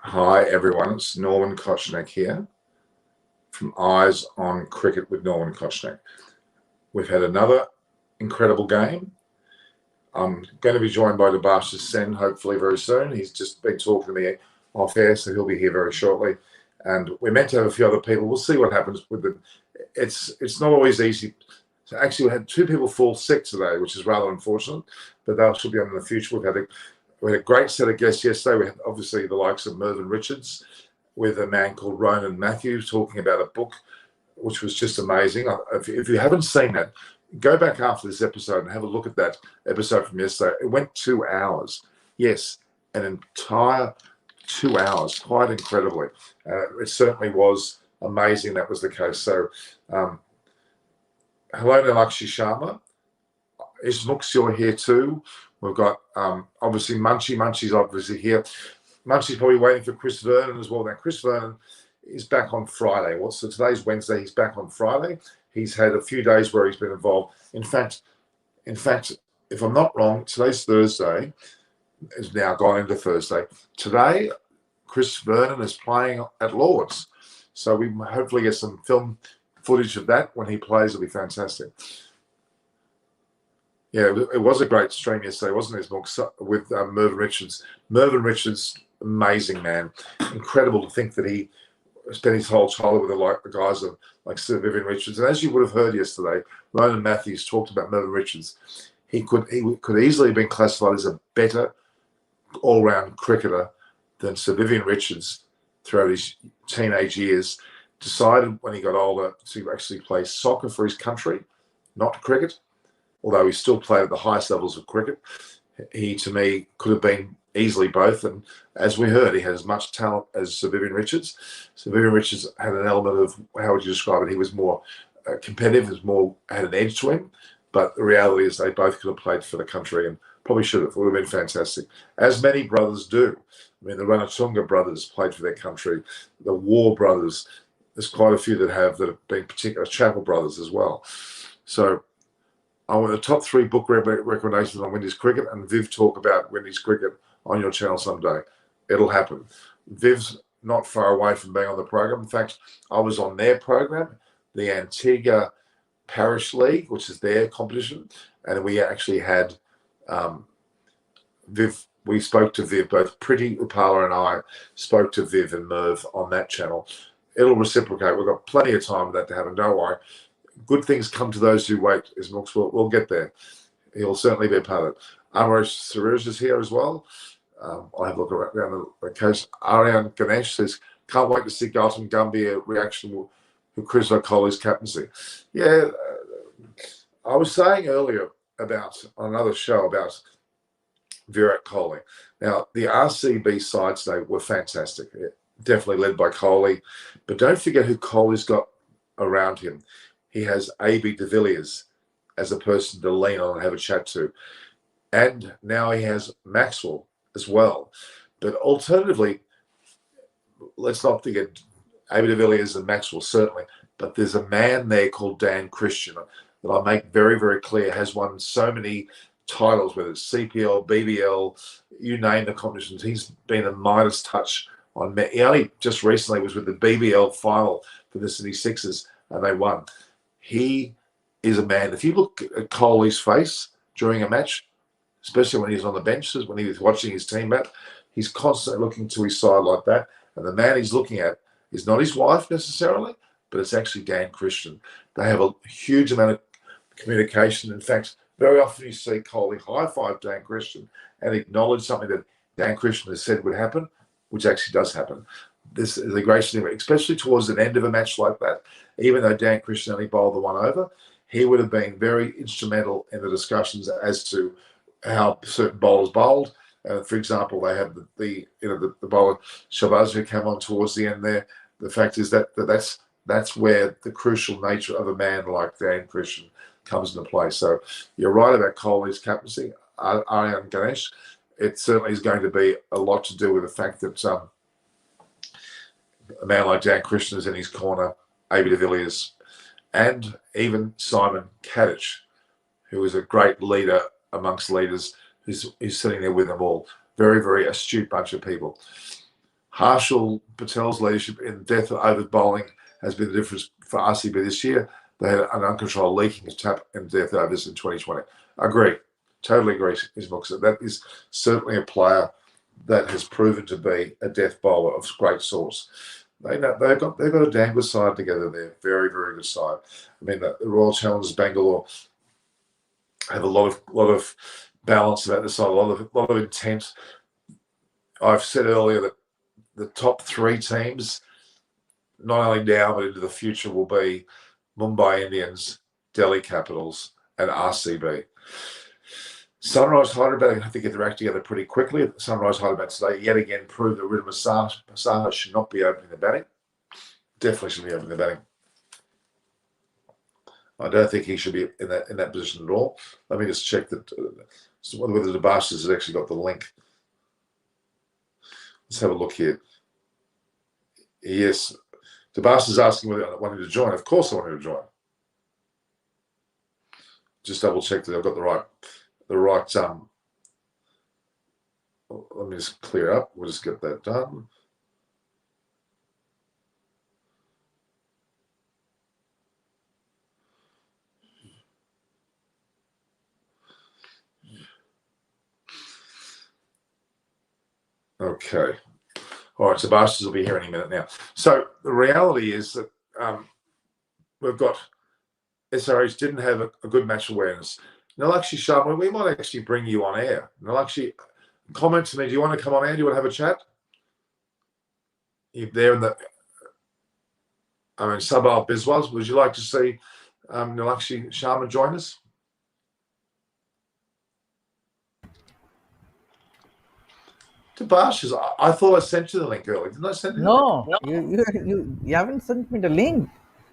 Hi everyone, it's Norman Kochnick here from Eyes on Cricket with Norman Kochnick. We've had another incredible game. I'm going to be joined by Debashis Sen hopefully very soon. He's just been talking to me off air, so he'll be here very shortly. And we're meant to have a few other people. We'll see what happens with it. It's not always easy. So actually, we had two people fall sick today, which is rather unfortunate, but they'll should be on in the future. We had a great set of guests yesterday. We had obviously the likes of Mervyn Richards with a man called Ronan Matthews talking about a book, which was just amazing. If you haven't seen that, go back after this episode and have a look at that episode from yesterday. It went 2 hours. Yes, an entire 2 hours, quite incredibly. It certainly was amazing that was the case. So, hello to Lakshi Sharma. Ismooks, you're here too. We've got obviously Munchie. Munchie's obviously here. Munchie's probably waiting for Chris Vernon as well. Now, Chris Vernon is back on Friday. So today's Wednesday. He's back on Friday. He's had a few days where he's been involved. In fact, if I'm not wrong, today's Thursday. It's now gone into Thursday. Today, Chris Vernon is playing at Lord's. So we hopefully get some film footage of that when he plays. It'll be fantastic. Yeah, it was a great stream yesterday, wasn't it, with Mervyn Richards. Mervyn Richards, amazing man. Incredible to think that he spent his whole childhood with the guys like Sir Vivian Richards. And as you would have heard yesterday, Ronan Matthews talked about Mervyn Richards. He could easily have been classified as a better all-round cricketer than Sir Vivian Richards throughout his teenage years. Decided when he got older to actually play soccer for his country, not cricket. Although he still played at the highest levels of cricket, he, to me, could have been easily both. And as we heard, he had as much talent as Sir Vivian Richards. Sir Vivian Richards had an element of, how would you describe it? He was more competitive, had an edge to him. But the reality is they both could have played for the country and probably should have. It would have been fantastic. As many brothers do. I mean, the Ranatunga brothers played for their country. The War brothers, there's quite a few that have been particular. Chapel brothers as well. So I want the top 3 book recommendations on Windies cricket, and Viv talk about Windies cricket on your channel someday. It'll happen. Viv's not far away from being on the program. In fact, I was on their program, the Antigua Parish League, which is their competition, and we actually had Viv. We spoke to Viv, both Pretty Upala and I spoke to Viv and Merv on that channel. It'll reciprocate. We've got plenty of time for that to happen. Don't worry. Good things come to those who wait, Ismooks. We'll get there. He'll certainly be a part of it. Amarish Suraj is here as well. I'll have a look around the case. Ariane Ganesh says, can't wait to see Gautam Gambhir reaction to Chris O'Coley's captaincy. Yeah, I was saying earlier on another show about Virat Kohli. Now, the RCB side today were fantastic. Definitely led by Kohli. But don't forget who Kohli's got around him. He has A.B. de Villiers as a person to lean on and have a chat to. And now he has Maxwell as well. But alternatively, let's not forget A.B. de Villiers and Maxwell, certainly. But there's a man there called Dan Christian that I make very, very clear has won so many titles, whether it's CPL, BBL, you name the competitions. He's been a Midas touch on. He only just recently was with the BBL final for the Sydney Sixers, and they won. He is a man. If you look at Kohli's face during a match, especially when he's on the benches, when he was watching his team bat, he's constantly looking to his side like that. And the man he's looking at is not his wife necessarily, but it's actually Dan Christian. They have a huge amount of communication. In fact, very often you see Kohli high-five Dan Christian and acknowledge something that Dan Christian has said would happen, which actually does happen. This is the great thing, especially towards the end of a match like that. Even though Dan Christian only bowled the one over, he would have been very instrumental in the discussions as to how certain bowlers bowled. For example, they had the bowler Shabazz who came on towards the end there. The fact is that's where the crucial nature of a man like Dan Christian comes into play. So you're right about Kohli's captaincy, Ariane Ganesh. It certainly is going to be a lot to do with the fact that a man like Dan Christian is in his corner, A.B. de Villiers, and even Simon Kadich, who is a great leader amongst leaders, who's sitting there with them all. Very, very astute bunch of people. Harshal Patel's leadership in death over bowling has been the difference for RCB this year. They had an uncontrolled leaking of tap and death overs in 2020. Agree. Totally agree, Ismail. That is certainly a player that has proven to be a death bowler of great source. They've got a damn good side together there. Very, very good side. I mean, the Royal Challengers Bangalore have a lot of balance about the side, a lot of intent. I've said earlier that the top three teams, not only now but into the future, will be Mumbai Indians, Delhi Capitals, and RCB. Sunrise Hyderabad have to get their act together pretty quickly. Sunrise Hyderabad today yet again proved that Ridham Masaha should not be opening the batting. Definitely should be opening the batting. I don't think he should be in that position at all. Let me just check that whether the Debashis has actually got the link. Let's have a look here. Yes, Debashis is asking whether I wanted to join. Of course, I wanted to join. Just double check that I've got the right. Let me just clear up. We'll just get that done. Okay. All right, Sebastian will be here any minute now. So the reality is that we've got SRH didn't have a good match awareness. Nalakshi Sharma, we might actually bring you on air. Nalakshi, comment to me. Do you want to come on air? Do you want to have a chat? You're there in the, Sabal Biswas. Would you like to see Nalakshi Sharma join us? Tobash, I thought I sent you the link earlier. Didn't I send you? No, you haven't sent me the link.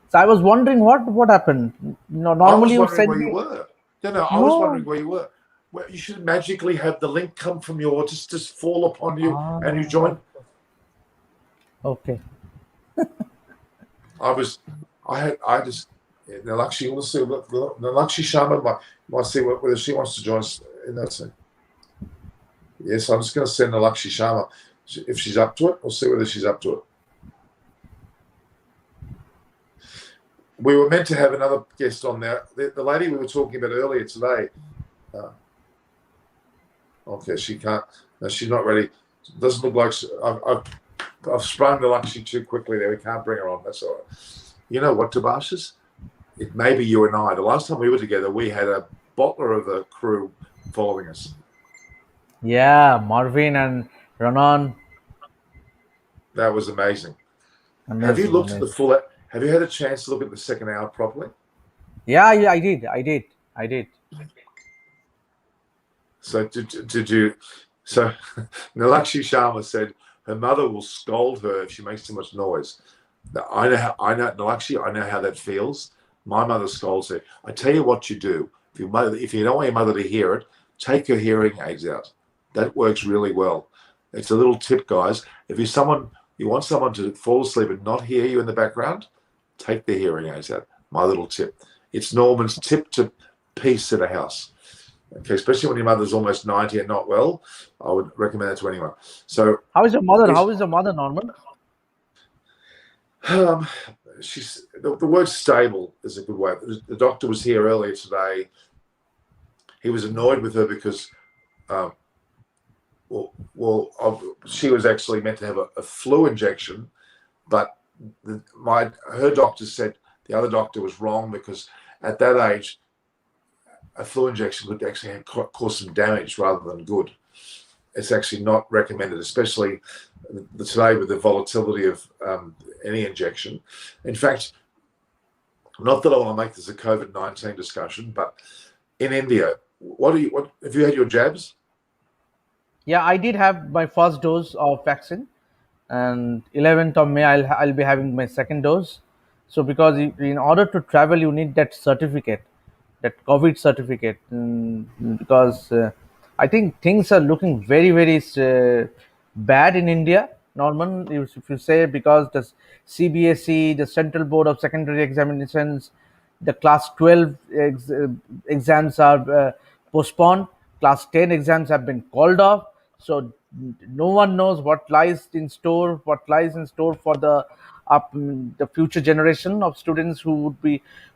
So I was wondering what happened. No, normally you send me. You were. No, I was wondering where you were. Well, you should magically have the link come from your just fall upon you and you join. Okay. Nalakshi, we'll see. Nalakshi Sharma might see whether she wants to join us in that scene. Yes, I'm just going to send Nalakshi Sharma. If she's up to it, we'll see whether she's up to it. We were meant to have another guest on there. The lady we were talking about earlier today. Okay, she can't. No, she's not ready. It doesn't look like I've sprung Nalakshi too quickly there. We can't bring her on. That's all right. You know what, Tobasis? It may be you and I. The last time we were together, we had a bottler of the crew following us. Yeah, Marvin and Ronan. That was amazing. Have you looked at the full? Have you had a chance to look at the second hour properly? Yeah, I did. So did you? So Nalakshi Sharma said her mother will scold her if she makes too much noise. Now, I know Nalakshi. I know how that feels. My mother scolds her. I tell you what you do. If you don't want your mother to hear it, take your hearing aids out. That works really well. It's a little tip, guys. If you want someone to fall asleep and not hear you in the background, take the hearing aids out. My little tip. It's Norman's tip to peace in a house. Okay, especially when your mother's almost 90 and not well, I would recommend that to anyone. So, how is your mother? How is your mother, Norman? She's the word stable is a good way. The doctor was here earlier today. He was annoyed with her because, she was actually meant to have a flu injection, but her doctor said the other doctor was wrong because at that age, a flu injection could actually cause some damage rather than good. It's actually not recommended, especially today with the volatility of any injection. In fact, not that I want to make this a COVID-19 discussion, but in India, what have you had your jabs? Yeah, I did have my first dose of vaccine, and 11th of May I'll be having my second dose. So because in order to travel, you need that certificate, that COVID certificate, because I think things are looking very, very bad in India. Norman, if you say, because the CBSE, the Central Board of Secondary Examinations, the class 12 exams are postponed. Class 10 exams have been called off. So no one knows what lies in store, for the future generation of students who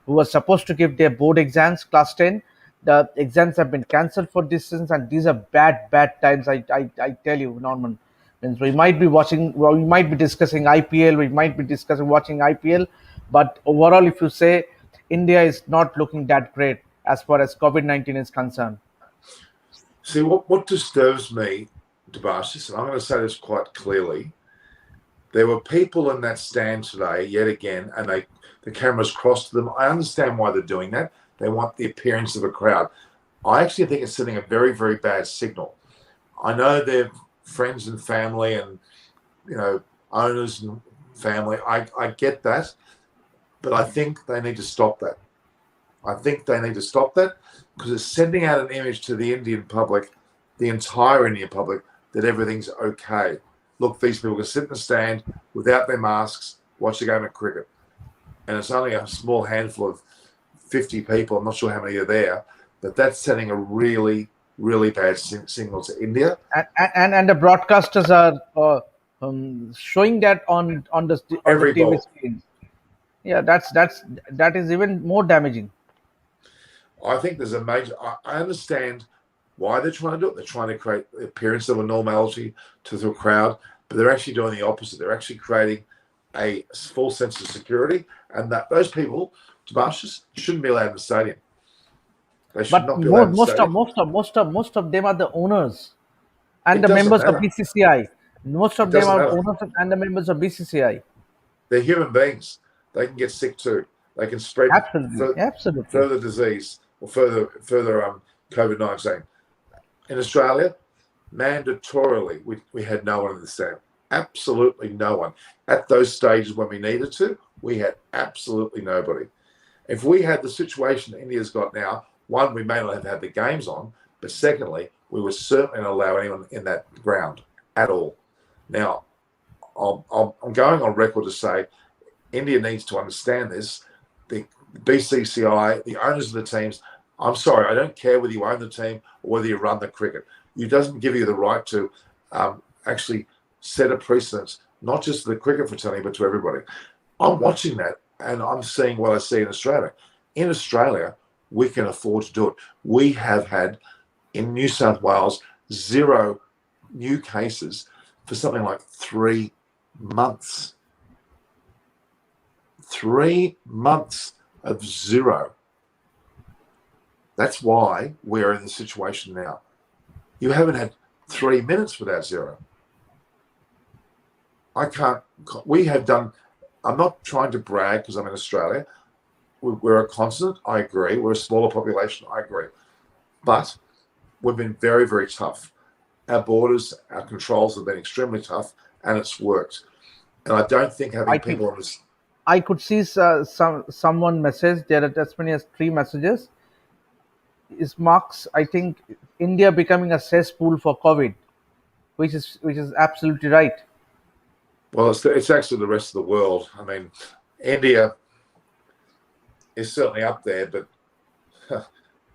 are supposed to give their board exams, class 10. The exams have been cancelled for distance, and these are bad times. I tell you, Norman. Means we might be watching, well, we might be discussing IPL, we might be discussing watching IPL, but overall, if you say, India is not looking that great as far as COVID-19 is concerned. See, what disturbs me, Debashis, and I'm going to say this quite clearly, there were people in that stand today, yet again, and the cameras crossed to them. I understand why they're doing that. They want the appearance of a crowd. I actually think it's sending a very, very bad signal. I know they're friends and family and, owners and family. I get that, but I think they need to stop that. Because it's sending out an image to the Indian public, the entire Indian public, that everything's okay. Look, these people can sit in the stand without their masks, watch a game of cricket. And it's only a small handful of 50 people. I'm not sure how many are there, but that's sending a really, really bad signal to India. And the broadcasters are showing that on the TV screen. Yeah, that is even more damaging. I think there's a major. I understand why they're trying to do it. They're trying to create the appearance of a normality to the crowd, but they're actually doing the opposite. They're actually creating a false sense of security, and that those people, Tobias, shouldn't be allowed in the stadium. They should not be allowed in the stadium. Most of them are the owners and the members of BCCI. Most of them are owners and the members of BCCI. They're human beings. They can get sick too. They can spread further disease or further COVID-19. In Australia, mandatorily, we had no one in the stand. Absolutely no one. At those stages when we needed to, we had absolutely nobody. If we had the situation India's got now, one, we may not have had the games on, but secondly, we would certainly not allow anyone in that ground at all. Now, I'm going on record to say India needs to understand this. The BCCI, the owners of the teams, I'm sorry, I don't care whether you own the team or whether you run the cricket. It doesn't give you the right to actually set a precedence, not just to the cricket fraternity, but to everybody. I'm watching that and I'm seeing what I see in Australia. In Australia, we can afford to do it. We have had, in New South Wales, 0 new cases for something like 3 months. 3 months of 0. That's why we're in the situation now. You haven't had 3 minutes without 0. We have done, I'm not trying to brag because I'm in Australia. We're a continent, I agree. We're a smaller population, I agree. But we've been very, very tough. Our borders, our controls have been extremely tough, and it's worked. And I don't think having people on this. I could see someone message. There are as many as 3 messages. Is marks, I think, India becoming a cesspool for COVID, which is absolutely right. Well, it's actually the rest of the world. I mean, India is certainly up there, but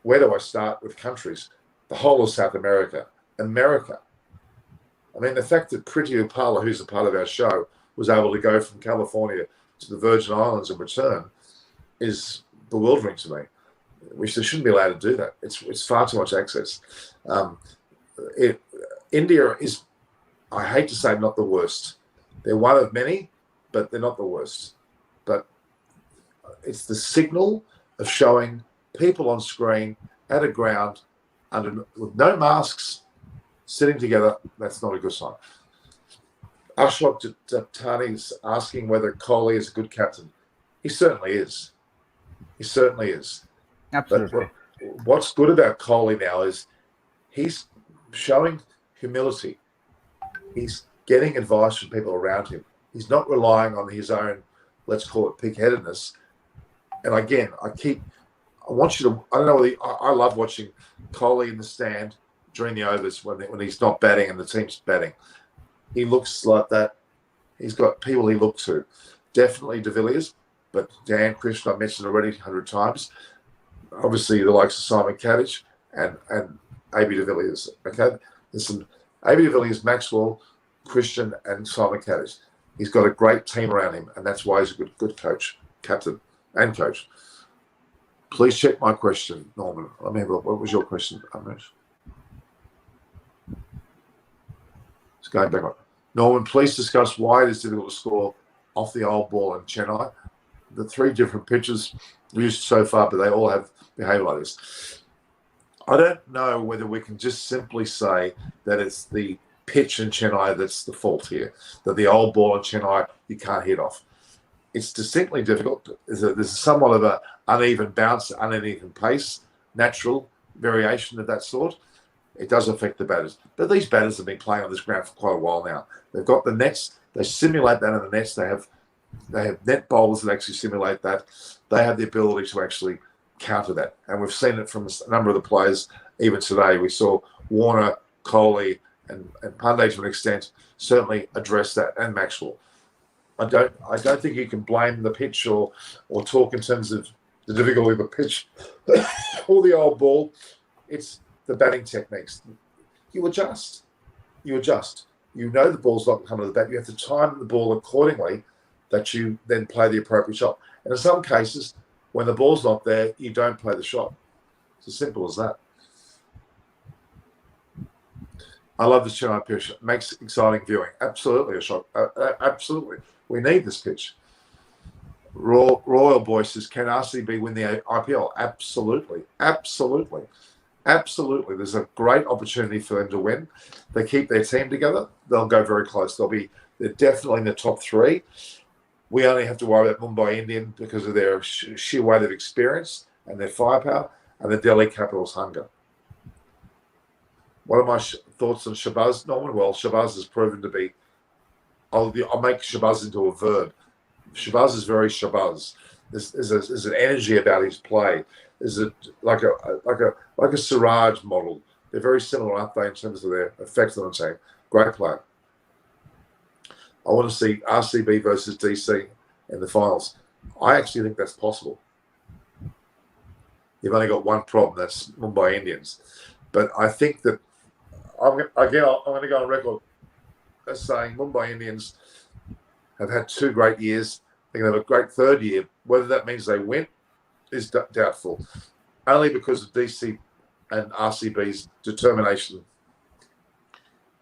where do I start with countries? The whole of South America. I mean, the fact that Priti Upala, who's a part of our show, was able to go from California to the Virgin Islands and return is bewildering to me. We shouldn't be allowed to do that. It's far too much access. India is, I hate to say, not the worst. They're one of many, but they're not the worst. But it's the signal of showing people on screen at a ground with no masks, sitting together. That's not a good sign. Ashok Datani is asking whether Kohli is a good captain. He certainly is. Absolutely. But what's good about Kohli now is he's showing humility. He's getting advice from people around him. He's not relying on his own, let's call it pig-headedness. And again, I want you to, I don't know whether, I love watching Kohli in the stand during the overs when he's not batting and the team's batting. He looks like that. He's got people he looks to. Definitely De Villiers, but Dan Krishna, I mentioned already 100 times. Obviously, the likes of Simon Kadich and A.B. De Villiers. Okay, there's some AB de Villiers, Maxwell, Christian, and Simon Caddish. He's got a great team around him, and that's why he's a good coach, captain, and coach. Please check my question, Norman. Let me have a look. What was your question, Amish? It's going back on. Norman, please discuss why it is difficult to score off the old ball in Chennai. The 3 different pitches used so far, but they all have behaved like this. I don't know whether we can just simply say that it's the pitch in Chennai that's the fault here, that the old ball in Chennai you can't hit off. It's distinctly difficult. There's somewhat of an uneven bounce, uneven pace, natural variation of that sort. It does affect the batters. But these batters have been playing on this ground for quite a while now. They've got the nets. They simulate that in the nets. They have net bowlers that actually simulate that. They have the ability to actually counter that. And we've seen it from a number of the players. Even today, we saw Warner, Kohli, and Pandey to an extent certainly address that, and Maxwell. I don't think you can blame the pitch or talk in terms of the difficulty of the pitch or the old ball. It's the batting techniques. You adjust. You know the ball's not coming to the bat. You have to time the ball accordingly that you then play the appropriate shot. And in some cases, when the ball's not there, you don't play the shot. It's as simple as that. I love this Chennai pitch. It makes exciting viewing. Absolutely a shot. Absolutely. We need this pitch. Royal Boy says, can RCB win the IPL? Absolutely. Absolutely. Absolutely. There's a great opportunity for them to win. They keep their team together. They'll go very close. They're definitely in the top 3. We only have to worry about Mumbai Indian because of their sheer weight of experience and their firepower and the Delhi Capital's hunger. What are my thoughts on Shabazz, Norman? Well, Shabazz has proven to be, I'll make Shabazz into a verb. Shabazz is very Shabazz. There's an energy about his play. There's like a Siraj model. They're very similar, aren't they, in terms of their effect on the team? Great player. I want to see RCB versus DC in the finals. I actually think that's possible. You've only got one problem, that's Mumbai Indians. But I think that, I'm going to go on record as saying Mumbai Indians have had 2 great years. They're going to have a great 3rd year. Whether that means they win is doubtful. Only because of DC and RCB's determination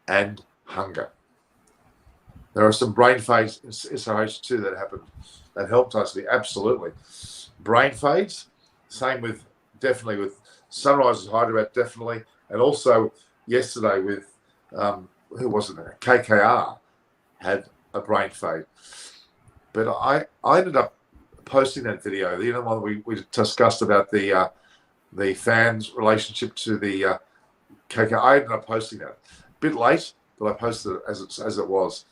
and hunger. There are some brain fades in SRH too that happened that helped us. Absolutely. Brain fades, definitely with Sunrisers Hyderabad, definitely. And also yesterday with, who was it? KKR had a brain fade. But I ended up posting that video, the one we discussed about the fans' relationship to the KKR. I ended up posting that. A bit late, but I posted it as it was.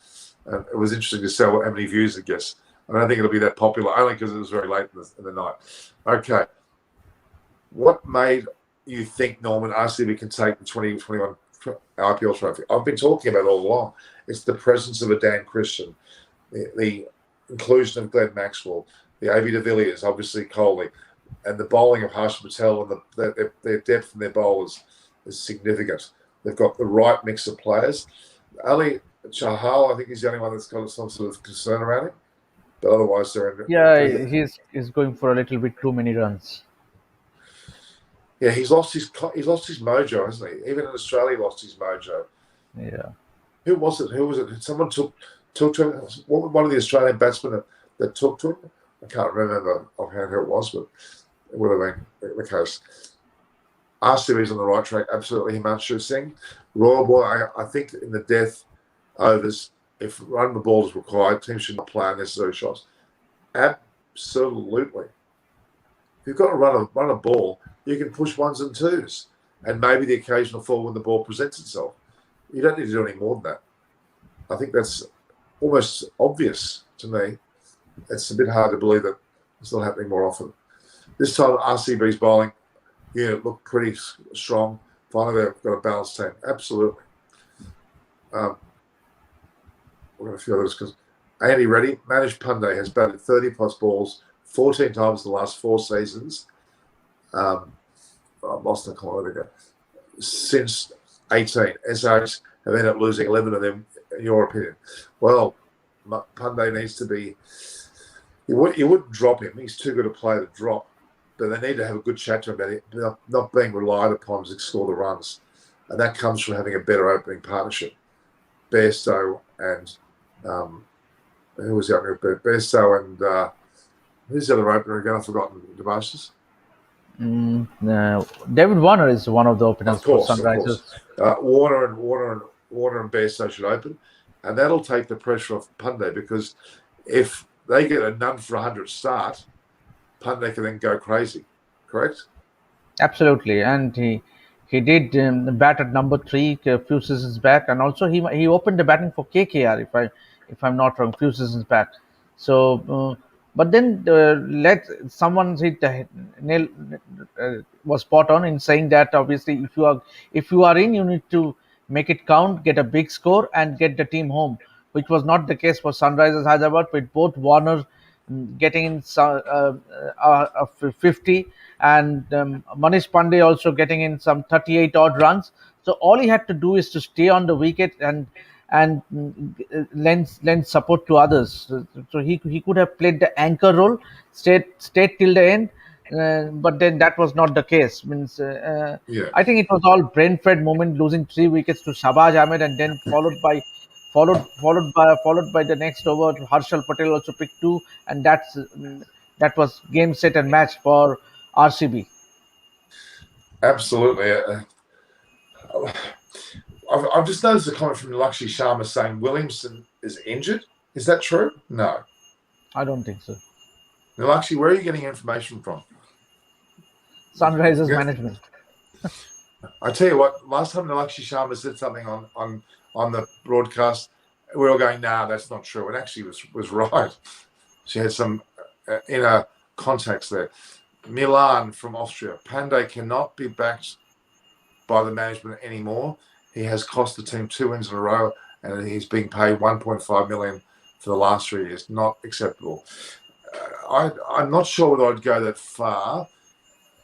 It was interesting to see how many views it gets. I don't think it'll be that popular, only because it was very late in the night. Okay. What made you think, Norman, RCB can take the 2021 IPL trophy? I've been talking about it all along. It's the presence of a Dan Christian, the inclusion of Glenn Maxwell, the AB de Villiers, obviously Kohli, and the bowling of Harsh Patel and their depth in their bowlers is significant. They've got the right mix of players. Only Chahal, I think, he's the only one that's got some sort of concern around him. But otherwise, they're in. Yeah, he's going for a little bit too many runs. Yeah, he's lost his mojo, hasn't he? Even in Australia, he lost his mojo. Yeah. Who was it? Someone took to him. One of the Australian batsmen that took to him. I can't remember offhand who it was, but it would have been the case. RCB's on the right track, absolutely. Himanshu Singh. Royal Boy, I think in the death overs, if run the ball is required, teams should not play unnecessary shots. Absolutely. If you've got to run a ball, you can push 1s and 2s, and maybe the occasional 4 when the ball presents itself. You don't need to do any more than that. I think that's almost obvious to me. It's a bit hard to believe that it's not happening more often. This time, RCB's bowling unit looked pretty strong. Finally, they've got a balanced team. Absolutely. We've got a few others because Andy Reddy, Manish Pandey has batted 30-plus balls 14 times in the last 4 seasons. I lost the comment ago. Since 18, SRH and end up losing 11 of them, in your opinion? Well, Pandey needs to be. You wouldn't drop him. He's too good a player to drop. But they need to have a good chat to him about it, not being relied upon to score the runs. And that comes from having a better opening partnership. Bairstow and who was the other? Bairstow and who's the other opener again? I've forgotten. Demarcus? David Warner is one of the openers for Sunrisers. Warner and Bairstow should open. And that'll take the pressure off Pandey, because if they get a none for 100 start, Pandey can then go crazy, correct? Absolutely, and he did bat at number 3 a few seasons back, and also he opened the batting for KKR if I'm not wrong, few seasons back. So, but then let someone hit the nail was spot on in saying that obviously if you are in, you need to make it count, get a big score, and get the team home, which was not the case for Sunrisers Hyderabad, with both Warner getting in 50 and Manish Pandey also getting in some 38 odd runs. So all he had to do is to stay on the wicket and lend support to others. So he could have played the anchor role, stayed till the end. But then that was not the case. I think it was all brain fed moment, losing 3 wickets to Shahbaz Ahmed, and then followed by the next over. Harshal Patel also picked 2, and that was game, set, and match for RCB. Absolutely. I've just noticed a comment from Lakshmi Sharma saying Williamson is injured. Is that true? No, I don't think so. Lakshmi, where are you getting information from? Sunrisers management. I tell you what, last time Lakshmi Sharma said something on the broadcast, we were all going, nah, that's not true. And actually was right. She had some inner contacts there. Milan from Austria. Pandey cannot be backed by the management anymore. He has cost the team 2 wins in a row, and he's being paid 1.5 million for the last 3 years. Not acceptable. I'm not sure whether I'd go that far.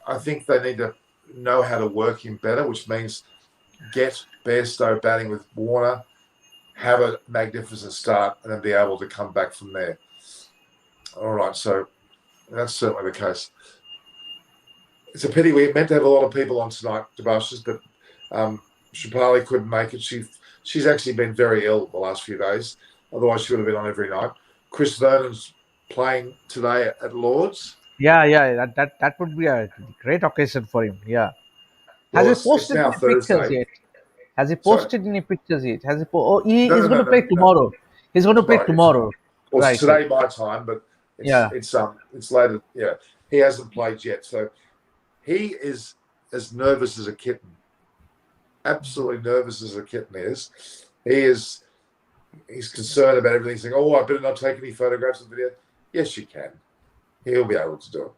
I think they need to know how to work him better, which means get Bairstow batting with Warner, have a magnificent start, and then be able to come back from there. All right, so that's certainly the case. It's a pity we meant to have a lot of people on tonight, Demarcus, but Shapali couldn't make it. She's actually been very ill the last few days. Otherwise, she would have been on every night. Chris Vernon's playing today at Lord's. Yeah, that would be a great occasion for him. Yeah. Well, Has he posted any pictures yet? Has he posted any pictures yet? Has he? He's going to play tomorrow. He's going to play tomorrow. Well, right, today my time, but it's later. Yeah, he hasn't played yet, so he is as nervous as a kitten. Absolutely nervous as a kitten is. He's concerned about everything. He's saying, "Oh, I better not take any photographs and video." Yes, you can. He'll be able to do it.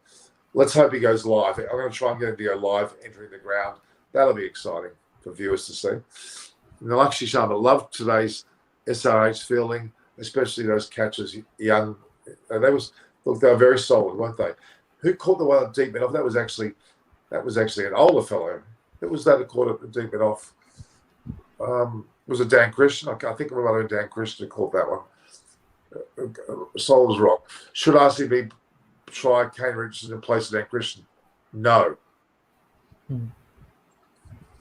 Let's hope he goes live. I'm going to try and get him to go live, entering the ground. That'll be exciting for viewers to see. Lakshmi Sharma loved today's SRH fielding, especially those catches. Young, they were very solid, weren't they? Who caught the one deep mid off? That was actually an older fellow. Who was that caught it deep mid off? Was it Dan Christian? I think it might have been Dan Christian who caught that one. Solid as rock. Should RCB try Kane Richardson in place of Dan Christian? No.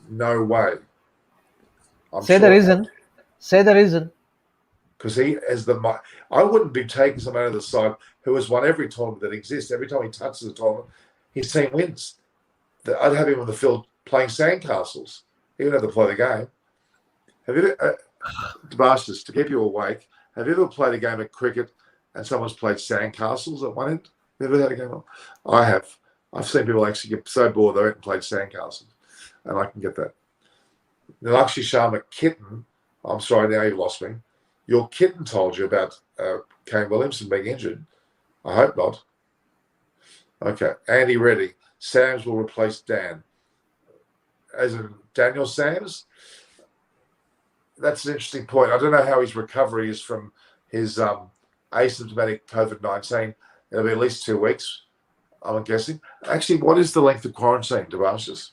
No way. Say the reason. Because he has I wouldn't be taking someone out of the side who has won every tournament that exists. Every time he touches a tournament, his team wins. I'd have him on the field playing sandcastles. He wouldn't have to play the game. Have you ever, Demarcus, to keep you awake, have you ever played a game of cricket and someone's played sandcastles at one end? Have you ever had a game of? I have. I've seen people actually get so bored they went and played sandcastles. And I can get that. Lakshmi Sharma kitten, I'm sorry, now you've lost me. Your kitten told you about Kane Williamson being injured. I hope not. Okay. Andy Reddy. Sams will replace Dan. As in Daniel Sams? That's an interesting point. I don't know how his recovery is from his asymptomatic COVID-19. It'll be at least 2 weeks, I'm guessing. Actually, what is the length of quarantine, Demarcus?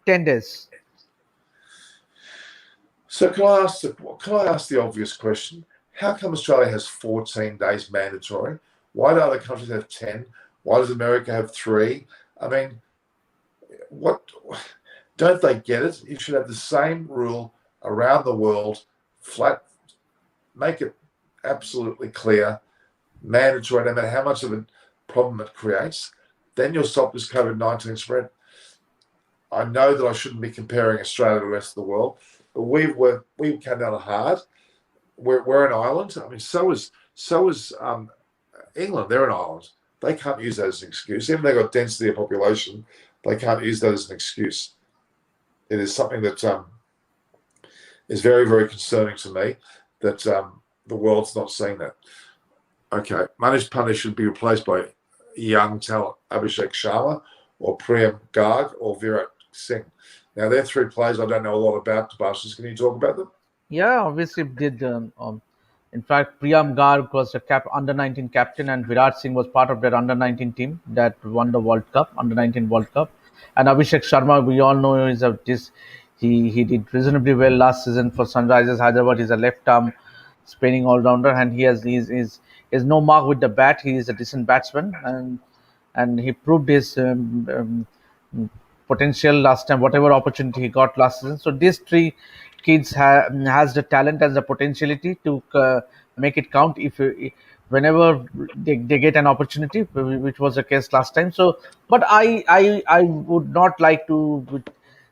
10 days. So can I ask the obvious question? How come Australia has 14 days mandatory? Why do other countries have 10? Why does America have 3? I mean, what? Don't they get it? You should have the same rule around the world, flat, make it absolutely clear, mandatory, no matter how much of a problem it creates. Then you'll stop this COVID-19 spread. I know that I shouldn't be comparing Australia to the rest of the world, but we've come down hard. We're an island. I mean, so is England. They're an island. They can't use that as an excuse. Even though they've got density of population, they can't use that as an excuse. It is something that is very, very concerning to me that the world's not seeing that. Okay, Manish Pandey should be replaced by young talent, Abhishek Sharma or Priyam Garg or Virat Singh. Now, they're 3 players I don't know a lot about. Tobias, can you talk about them? Yeah, obviously did. In fact, Priyam Garg was the under-19 captain, and Virat Singh was part of that under-19 team that won the under-19 World Cup. And Abhishek Sharma, we all know, he did reasonably well last season for Sunrisers Hyderabad. He's a left-arm spinning all-rounder, and he's no mark with the bat. He is a decent batsman, and he proved his potential last time, whatever opportunity he got last season. So these 3 kids has the talent and the potentiality to make it count whenever they get an opportunity, which was the case last time. So, but I would not like to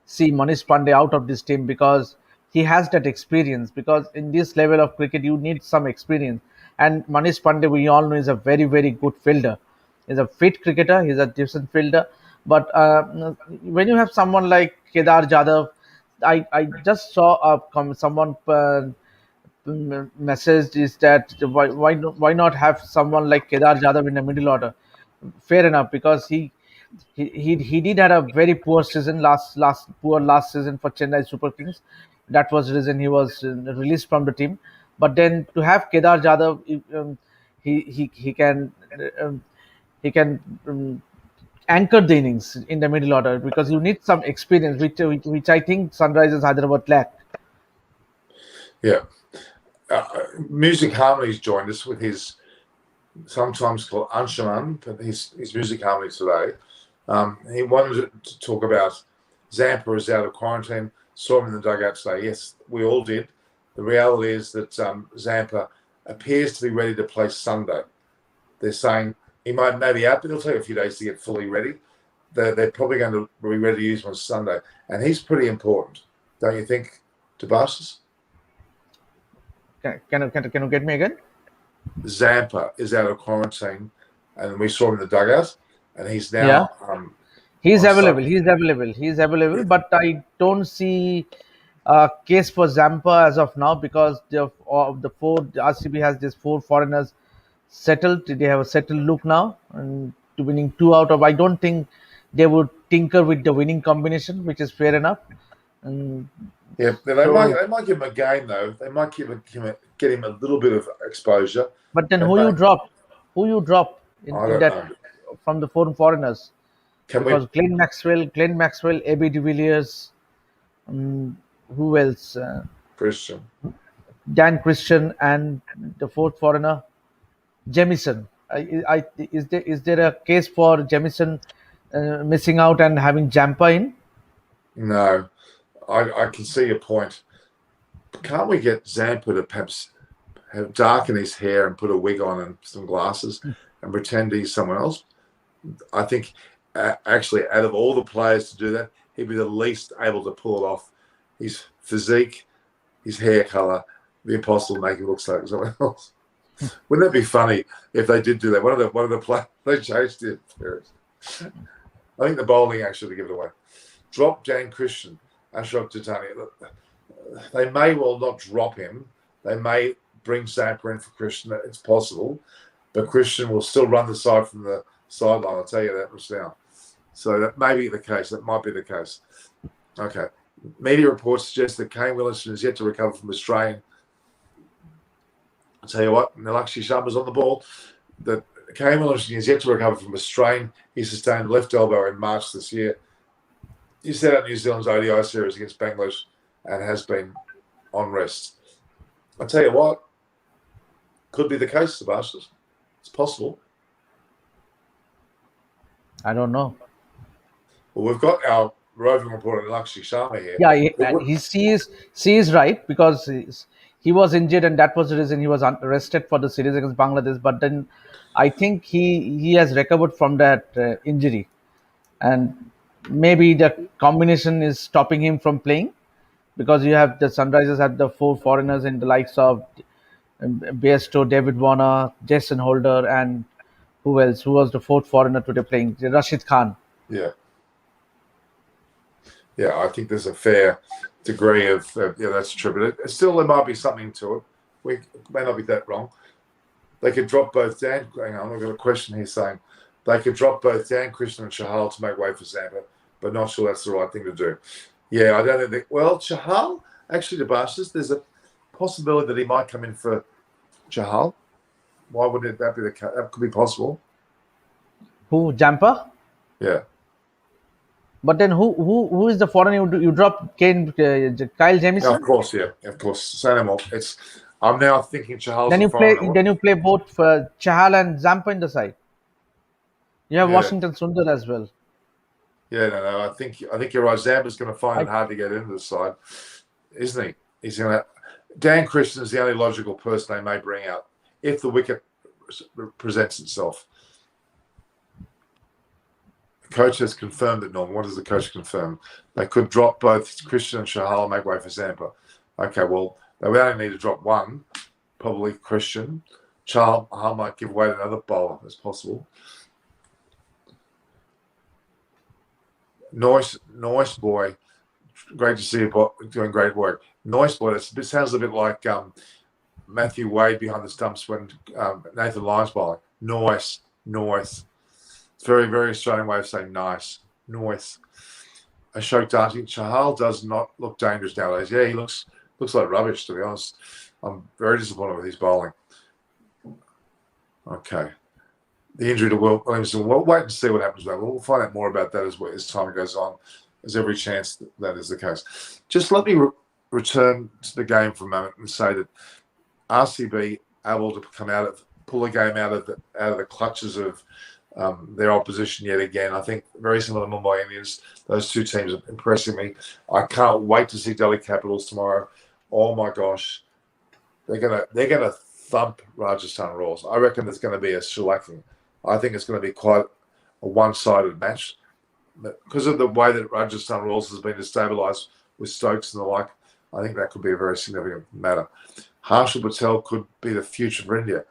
see Manish Pandey out of this team because he has that experience. Because in this level of cricket, you need some experience, and Manish Pandey, we all know, is a very, very good fielder. He's a fit cricketer. He's a decent fielder. But when you have someone like Kedar Jadhav, I just saw someone message is that why not have someone like Kedar Jadhav in the middle order? Fair enough, because he did had a very poor season last season for Chennai Super Kings. That was the reason he was released from the team. But then to have Kedar Jadhav, he can um, he can anchor the innings in the middle order, because you need some experience, which I think Sunrisers Hyderabad lack. Yeah. Music Harmony's joined us with his sometimes called Anshuman, but his Music Harmony today. He wanted to talk about Zampa is out of quarantine. Saw him in the dugout today. Yes, we all did. The reality is that Zampa appears to be ready to play Sunday. They're saying he might be out, but it'll take a few days to get fully ready. They're probably going to be ready to use him on Sunday. And he's pretty important, don't you think, Tobias? Can you get me again? Zampa is out of quarantine, and we saw him in the dugout, and he's now. Yeah. He's available. He's available. But I don't see a case for Zampa as of now, because the 4 RCB has these 4 foreigners settled. They have a settled look now, and to winning 2 out of. I don't think they would tinker with the winning combination, which is fair enough. And yeah, they might give him a game though. They might get him a little bit of exposure. But then who you drop in that know. From the 4 foreigners? Because Glenn Maxwell, AB de Villiers, who else? Christian. Dan Christian, and the 4th foreigner, Jamieson. Is there a case for Jamieson missing out and having Zampa in? No, I can see your point. Can't we get Zampa to perhaps darken his hair and put a wig on and some glasses and pretend he's someone else? I think actually, out of all the players to do that, he'd be the least able to pull it off. His physique, his hair colour, the impossible make him look like someone else. Wouldn't that be funny if they did do that? One of the players, they changed it. I think the bowling actually give it away. Drop Dan Christian, Ashok Titani. They may well not drop him. They may bring Zampa in for Christian. It's possible, but Christian will still run the side from the sideline. I'll tell you that much now. So that may be the case. That might be the case. Okay. Media reports suggest that Kane Williamson is yet to recover from a strain. I'll tell you what, Nilakshi Sharma's on the ball. That Kane Williamson is yet to recover from a strain he sustained left elbow in March this year. He set out New Zealand's ODI series against Bangladesh and has been on rest. I tell you what, could be the case, Sebastian. It's possible. I don't know. Well, we've got our roving reporter Lakshmi Sharma here. Yeah, she is right, because he was injured, and that was the reason he was arrested for the series against Bangladesh. But then I think he has recovered from that injury, and maybe the combination is stopping him from playing, because you have the Sunrisers had the four foreigners in the likes of Bairstow, David Warner, Jason Holder, and who else? Who was the fourth foreigner today playing? Rashid Khan. Yeah. Yeah, I think there's a fair degree of, that's true. But still, there might be something to it. We may not be that wrong. They could drop both Dan. Hang on, I've got a question here saying they could drop both Dan, Christian, and Chahal to make way for Zampa, but not sure that's the right thing to do. Yeah, I don't think. Well, Chahal, actually, Debashis, there's a possibility that he might come in for Chahal. Why wouldn't that be the case? That could be possible. Who, Jampa? Yeah. But then who is the foreigner you drop? Kyle Jamieson? Of course, yeah, of course. Say no more. I'm now thinking Chahal's Then you a foreigner. Then you play both Chahal and Zampa in the side. You have Washington Sundar as well. Yeah, no. I think you're right. Zampa's going to find it hard to get into the side, isn't he? He's going to. Dan Christian is the only logical person they may bring out if the wicket presents itself. The coach has confirmed it, Norm. What does the coach confirm? They could drop both Christian and Chahal and make way for Zampa. Okay, well, they would only need to drop one, probably Christian. Chahal might give away to another bowler as possible. Nice boy. Great to see you doing great work. Nice boy. It sounds a bit like Matthew Wade behind the stumps when Nathan Lyons bowling. Nice. It's a very, very Australian way of saying nice. Ashok Dati, Chahal does not look dangerous nowadays. Yeah, he looks like rubbish, to be honest. I'm very disappointed with his bowling. Okay. The injury to Will Williamson. We'll wait and see what happens with that. We'll find out more about that as time goes on. There's every chance that is the case. Just let me return to the game for a moment and say that RCB able to pull the game out of the clutches of their opposition yet again. I think very similar to Mumbai Indians. Those two teams are impressing me. I can't wait to see Delhi Capitals tomorrow. Oh my gosh, they're gonna thump Rajasthan Royals. I reckon it's going to be a shellacking. I think it's going to be quite a one-sided match because of the way that Rajasthan Royals has been destabilised with Stokes and the like. I think that could be a very significant matter. Harshal Patel could be the future for India.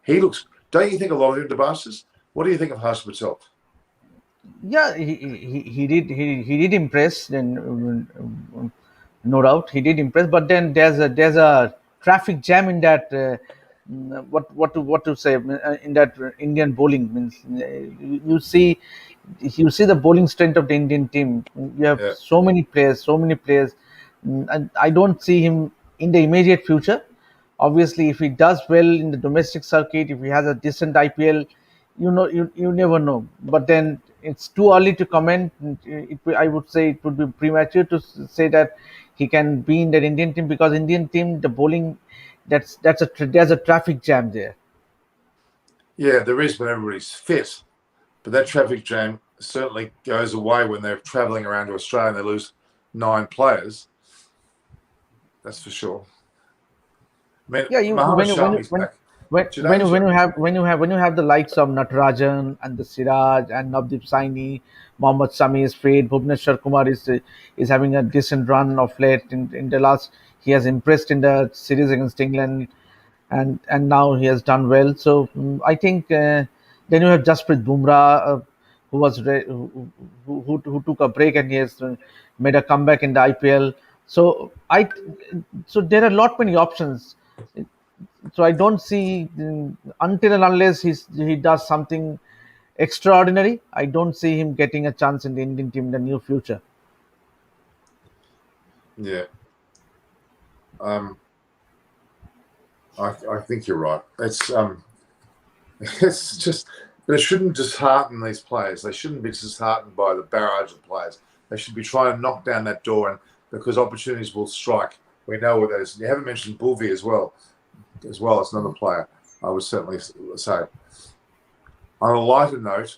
He looks. Don't you think a lot of him, Debashis? What do you think of Harshal Patel? Yeah, he did impress, and no doubt he did impress. But then there's a traffic jam in that. What to say in that Indian bowling means you see the bowling strength of the Indian team. You have so many players, and I don't see him in the immediate future. Obviously, if he does well in the domestic circuit, if he has a decent IPL, you never know. But then it's too early to comment. I would say it would be premature to say that he can be in that Indian team, because Indian team, the bowling, there's a traffic jam there. Yeah, there is when everybody's fit, but that traffic jam certainly goes away when they're travelling around to Australia and they lose 9 players. That's for sure. I mean, when you have the likes of Natarajan and the Siraj and Navdeep Saini, Mohammad Sami is fit, Bhuvneshwar Kumar is having a decent run of late. In the last, he has impressed in the series against England, and now he has done well. So I think then you have Jasprit Bumrah, who took a break, and he has made a comeback in the IPL. So there are many options. So I don't see, until and unless he does something extraordinary, I don't see him getting a chance in the Indian team in the near future. Yeah. I think you're right. It's just, but it shouldn't dishearten these players. They shouldn't be disheartened by the barrage of players. They should be trying to knock down that door, and because opportunities will strike We know what that is. You haven't mentioned Bulvi as well. As well, it's another player. I would certainly say. On a lighter note,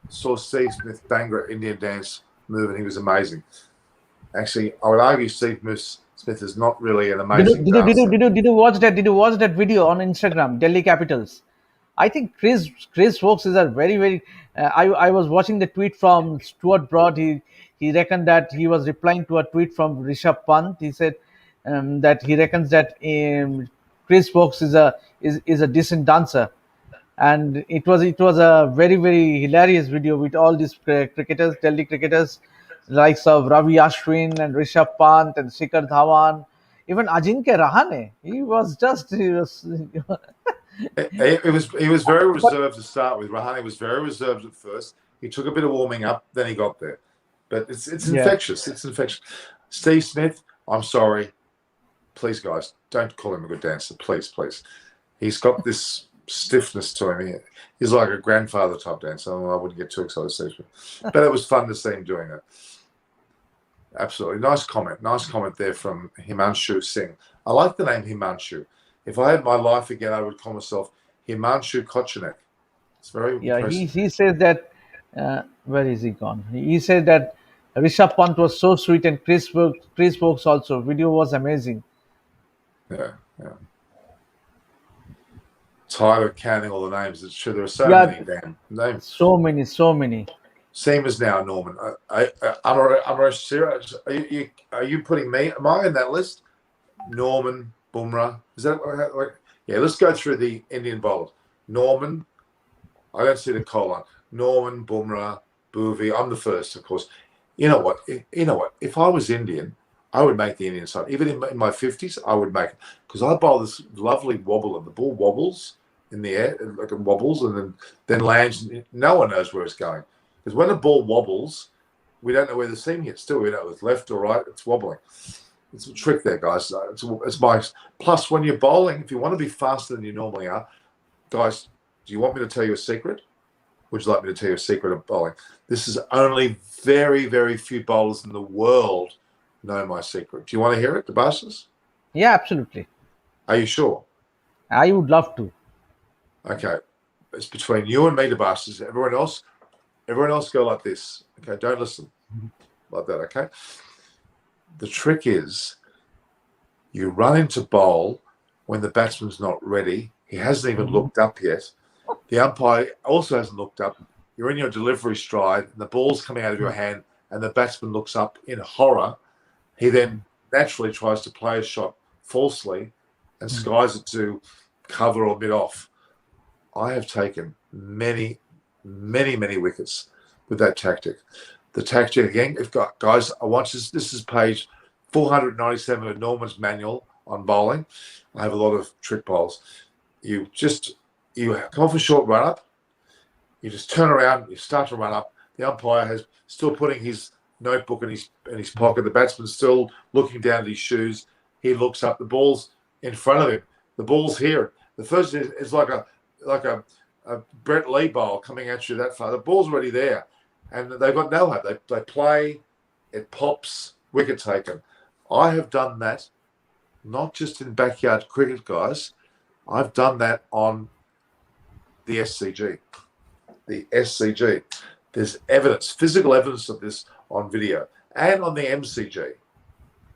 saw Steve Smith Bhangra Indian dance move, and he was amazing. Actually, I would argue Steve Smith is not really an amazing dancer. Did you watch that? Did you watch that video on Instagram? Delhi Capitals. I think Chris Stokes is a very. I was watching the tweet from Stuart Broad. He reckoned that he was replying to a tweet from Rishabh Pant. He said that he reckons that Chris Stokes is a decent dancer, and it was a very hilarious video with all these cricketers, Delhi cricketers, likes of Ravi Ashwin and Rishabh Pant and Shikhar Dhawan, even Ajinkya Rahane. He was. He was very But reserved to start with. Rahane was very reserved at first. He took a bit of warming up, then he got there. But it's yeah, infectious. It's infectious. Steve Smith, I'm sorry. Please, guys, don't call him a good dancer. Please. He's got this stiffness to him. He's like a grandfather type dancer. I wouldn't get too excited, Steve Smith. But it was fun to see him doing it. Absolutely. Nice comment. Nice comment there from Himanshu Singh. I like the name Himanshu. If I had my life again, I would call myself Himanshu Kochenek. It's very yeah. impressive. He says that. Where is he gone? He said that Rishabh Pant was so sweet, and Chris Stokes also. Video was amazing. Yeah. Tired of counting all the names. It's true. There are so Yeah, many damn names. so many. Same as now, Norman. Amresh Siraj, are you putting me? Am I in that list? Norman, Bumrah. Is that like? Yeah, let's go through the Indian bowlers. Norman, I don't see the colon. Norman, Bumrah, Bhuvi. I'm the first, of course. You know what? If I was Indian, I would make the Indian side. Even in my 50s, I would make it. Because I bowl this lovely wobble, and the ball wobbles in the air, like it wobbles, and then lands. No one knows where it's going. Because when the ball wobbles, we don't know where the seam hits, do we? We know it's left or right, it's wobbling. It's a trick there, guys. It's my plus when you're bowling, if you want to be faster than you normally are, guys, do you want me to tell you a secret? Would you like me to tell you a secret of bowling? This is only very few bowlers in the world know my secret. Do you want to hear it, the Bastards? Yeah, absolutely. Are you sure? I would love to. Okay. It's between you and me, the Bastards. Everyone else go like this. Okay, don't listen. Like that, okay? The trick is you run into bowl when the batsman's not ready. He hasn't even looked up yet. The umpire also hasn't looked up. You're in your delivery stride, and the ball's coming out of your hand, and the batsman looks up in horror. He then naturally tries to play a shot falsely and skies it to cover or mid-off. I have taken many wickets with that tactic. The tactic, again, guys, I want this is page 497 of Norman's manual on bowling. I have a lot of trick bowls. You come off a short run up, you just turn around, you start to run up. The umpire has still putting his notebook in his pocket. The batsman's still looking down at his shoes. He looks up. The ball's in front of him. The ball's here. The first is like a Brett Lee bowl coming at you that far. The ball's already there, and they've got no hope. They play, it pops, wicket taken. I have done that, not just in backyard cricket, guys. I've done that on the SCG. The SCG. There's evidence, physical evidence of this on video, and on the MCG.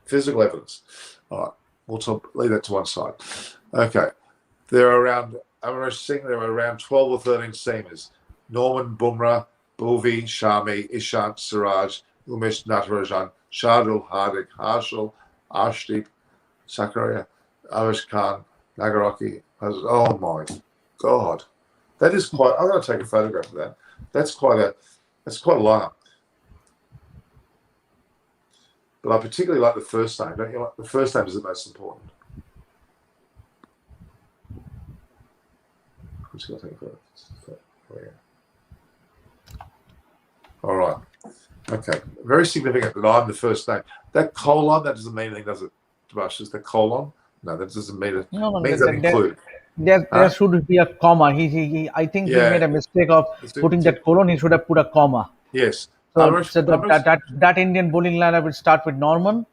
Physical evidence. All right, we'll leave that to one side. Okay, there are around, there are around 12 or 13 seamers. Norman, Bumrah, Bhuvi, Shami, Ishant, Siraj, Umesh Natarajan, Shardul, Hardik, Harshal, Arshdeep, Sakaria, Avish Khan, Nagaraki. Oh my God. That is quite, I'm going to take a photograph of that. That's quite a lineup. But I particularly like the first name, don't you? Like the first name is the most important. I'm just going to take a photo. All right. Okay. Very significant that I'm the first name. That colon, that doesn't mean anything, does it, Tobias? The colon? No, that doesn't mean it. No, Means that include. There should be a comma. I think he made a mistake of putting that colon. He should have put a comma. Yes. So that Indian bowling lineup will start with Norman,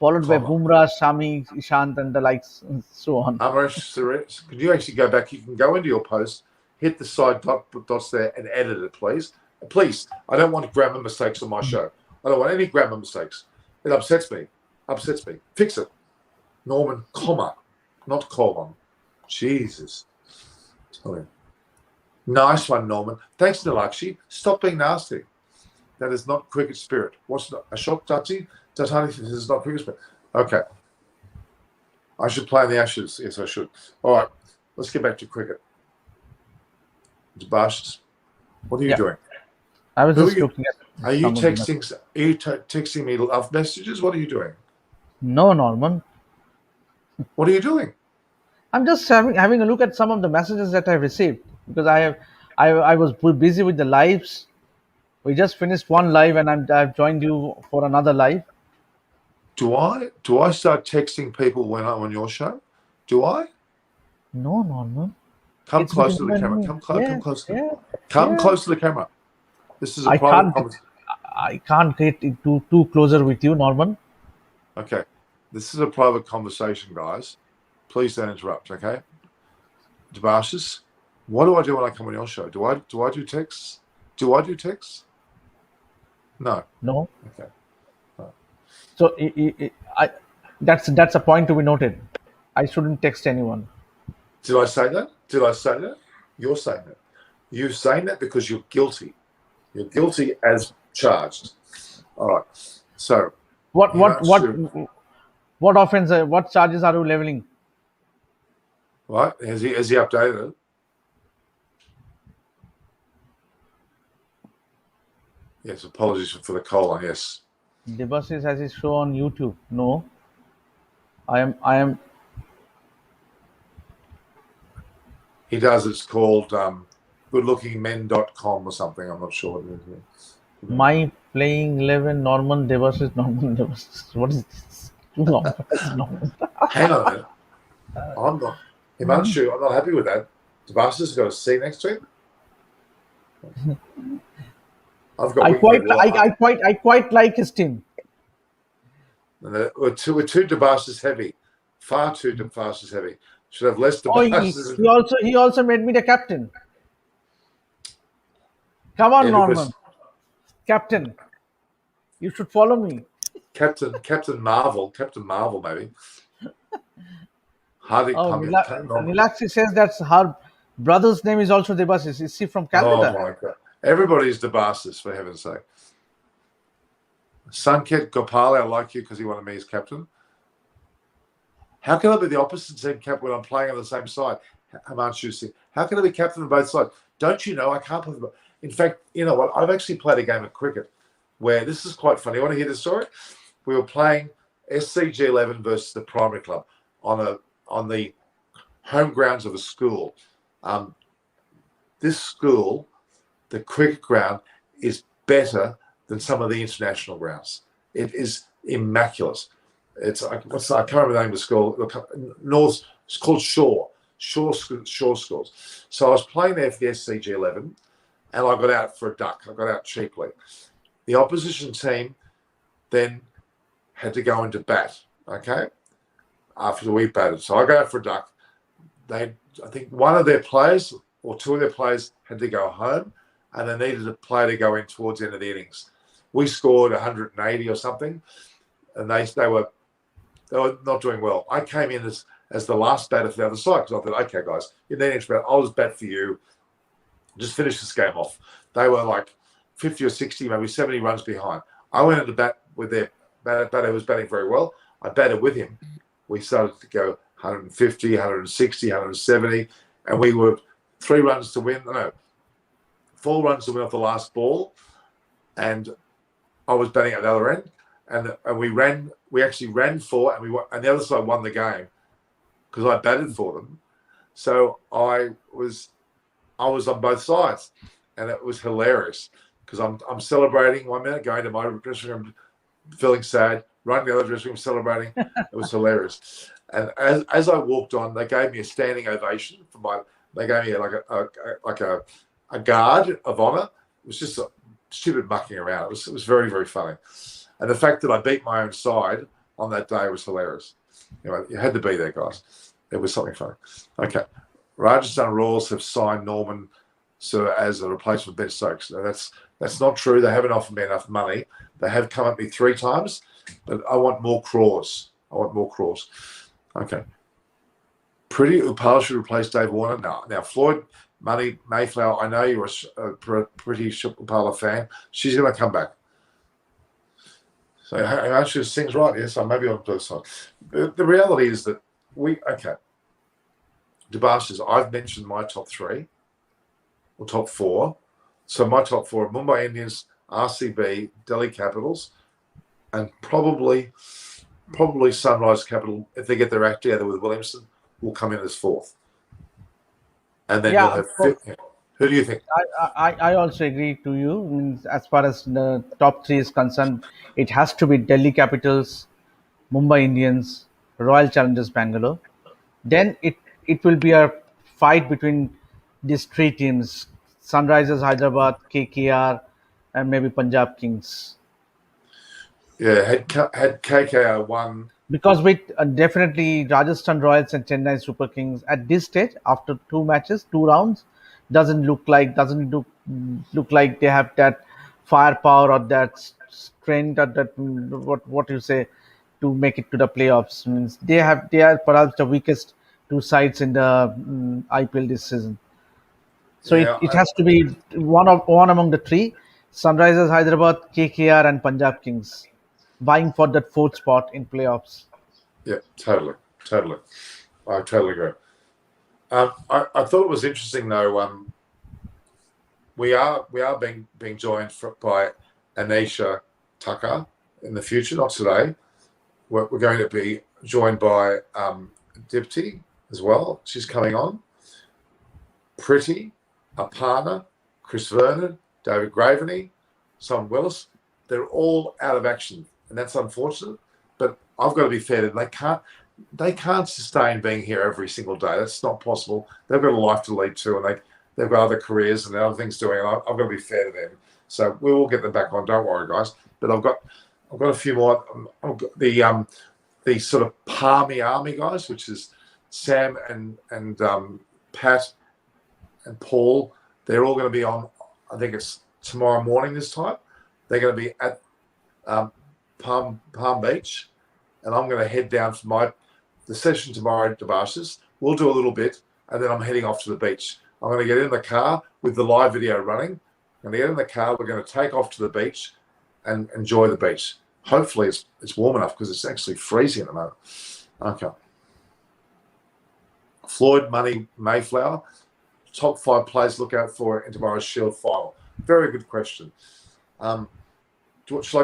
followed by comma. Bumrah, Shami, Ishant, and the likes, and so on. Amrish Suresh, can you actually go back? You can go into your post, hit the side dots there, and edit it, please. Please, I don't want grammar mistakes on my show. I don't want any grammar mistakes. It upsets me. Upsets me. Fix it. Norman, comma, not colon. Jesus. Tell him. Nice one, Norman. Thanks, Nilakshi. Stop being nasty. That is not cricket spirit. What's not? Ashok Dati? Datani, this is not cricket spirit. Okay. I should play in the Ashes. Yes, I should. All right. Let's get back to cricket. Debash, what are you doing? I was just looking at. Are you texting? Are you texting me love messages? What are you doing? No, Norman. What are you doing? I'm just having a look at some of the messages that I received, because I was busy with the lives. We just finished one live, and I've joined you for another live. Do I start texting people when I'm on your show? Do I? No, Norman. Come close to the camera. Come close. Come close to the camera. This is a private conversation. I can't get too closer with you, Norman. Okay. This is a private conversation, guys. Please don't interrupt, okay? Debashis, what do I do when I come on your show? Do I do texts? Do I do texts? No. No. Okay. No. So that's a point to be noted. I shouldn't text anyone. Did I say that? Did I say that? You're saying that. You're saying that because you're guilty. You're guilty as charged. All right. So what offense? What charges are you leveling? Right? Has he updated it? Yes. Apologies for the colon. Yes. Debasis has his show on YouTube. No. I am. He does. It's called goodlookingmen.com or something. I'm not sure what it is. My playing 11 Norman Debasis. What is this? Norman. Hang on a minute. I'm not. Himanshu, I'm not happy with that. Debasis has got a C next to him. I quite like his team. We're too Debasis heavy. Far too Debasis heavy. Should have less Debasis. He also made me the captain. Come on, Norman. Captain. You should follow me. Captain Marvel, maybe. Nilaxi says that her brother's name is also Debasis. Is he from Canada? Oh my God. Everybody's Debasis, for heaven's sake. Sanket Gopali, I like you because he wanted me as captain. How can I be the opposite team captain when I'm playing on the same side? How can I be captain on both sides? Don't you know I can't play? In fact, you know what? I've actually played a game of cricket where this is quite funny. You want to hear the story? We were playing SCG11 versus the primary club on the home grounds of a school. This school, the cricket ground, is better than some of the international grounds. It is immaculate. It's I can't remember the name of the school. North. It's called Shore Schools. So I was playing there for the SCG11, and I got out for a duck. I got out cheaply. The opposition team then had to go into bat. Okay, after we batted, so I got out for a duck. I think one of their players or two of their players had to go home, and they needed a player to go in towards the end of the innings. We scored 180 or something, and they were not doing well. I came in as the last batter for the other side because I thought, okay, guys, you need an extra batter. I'll just bat for you. Just finish this game off. They were like 50 or 60, maybe 70 runs behind. I went into bat with their batter who was batting very well. I batted with him. We started to go 150, 160, 170, and we were 4 runs to win off the last ball. And I was batting at the other end. And we actually ran 4, and the other side won the game because I batted for them. So I was on both sides, and it was hilarious because I'm celebrating 1 minute, going to my dressing room, feeling sad, running to the other dressing room, celebrating. It was hilarious. And as I walked on, they gave me a standing ovation They gave me a guard of honor. It was just stupid mucking around. It was very, very funny. And the fact that I beat my own side on that day was hilarious. Anyway, you had to be there, guys. It was something funny. Okay. Rajasthan Royals have signed Norman Sir as a replacement for Ben Stokes. Now, that's not true. They haven't offered me enough money. They have come at me 3 times, but I want more craws. Okay. Pretty Upal should replace Dave Warner. No. Now, Floyd Money Mayflower, I know you're a Pretty Upala fan. She's going to come back. So actually sings right, yes. So maybe I'll do this song. The reality is that Debashis, I've mentioned my top 3 or top 4. So my top 4 are Mumbai Indians, RCB, Delhi Capitals, and probably Sunrise Capital, if they get their act together with Williamson, will come in as 4th. And then you'll have 5th. Who do you think? I also agree to you. Means as far as the top 3 is concerned, it has to be Delhi Capitals, Mumbai Indians, Royal Challengers Bangalore. Then it will be a fight between these 3 teams: Sunrisers Hyderabad, KKR, and maybe Punjab Kings. Yeah, had KKR won. Because with definitely Rajasthan Royals and Chennai Super Kings at this stage, after 2 matches, 2 rounds, doesn't look like they have that firepower or that strength or that what you say to make it to the playoffs. Means they are perhaps the weakest 2 sides in the IPL this season. So it has to be one among the 3: Sunrisers Hyderabad, KKR, and Punjab Kings, vying for that 4th spot in playoffs. Yeah, totally. I totally agree. I thought it was interesting though. We are being joined by Anisha Tucker in the future, not today. We're going to be joined by Dipti as well. She's coming on. Pretty, Aparna, Chris Vernon, David Graveney, Son Willis. They're all out of action, and that's unfortunate. But I've got to be fair to them. They can't sustain being here every single day. That's not possible. They've got a life to lead to, and they've got other careers and other things doing. And I've got to be fair to them. So we will get them back on. Don't worry, guys. But I've got a few more. I've got the sort of Palmy Army guys, which is Sam and Pat and Paul. They're all going to be on. I think it's tomorrow morning this time. They're going to be at Palm Beach, and I'm going to head down for the session tomorrow at Debashis. We'll do a little bit, and then I'm heading off to the beach. I'm going to get in the car with the live video running. I'm going to get in the car. We're going to take off to the beach and enjoy the beach. Hopefully it's warm enough because it's actually freezing at the moment. Okay. Floyd Money Mayflower, top 5 players to look out for in tomorrow's Shield final. Very good question. Shall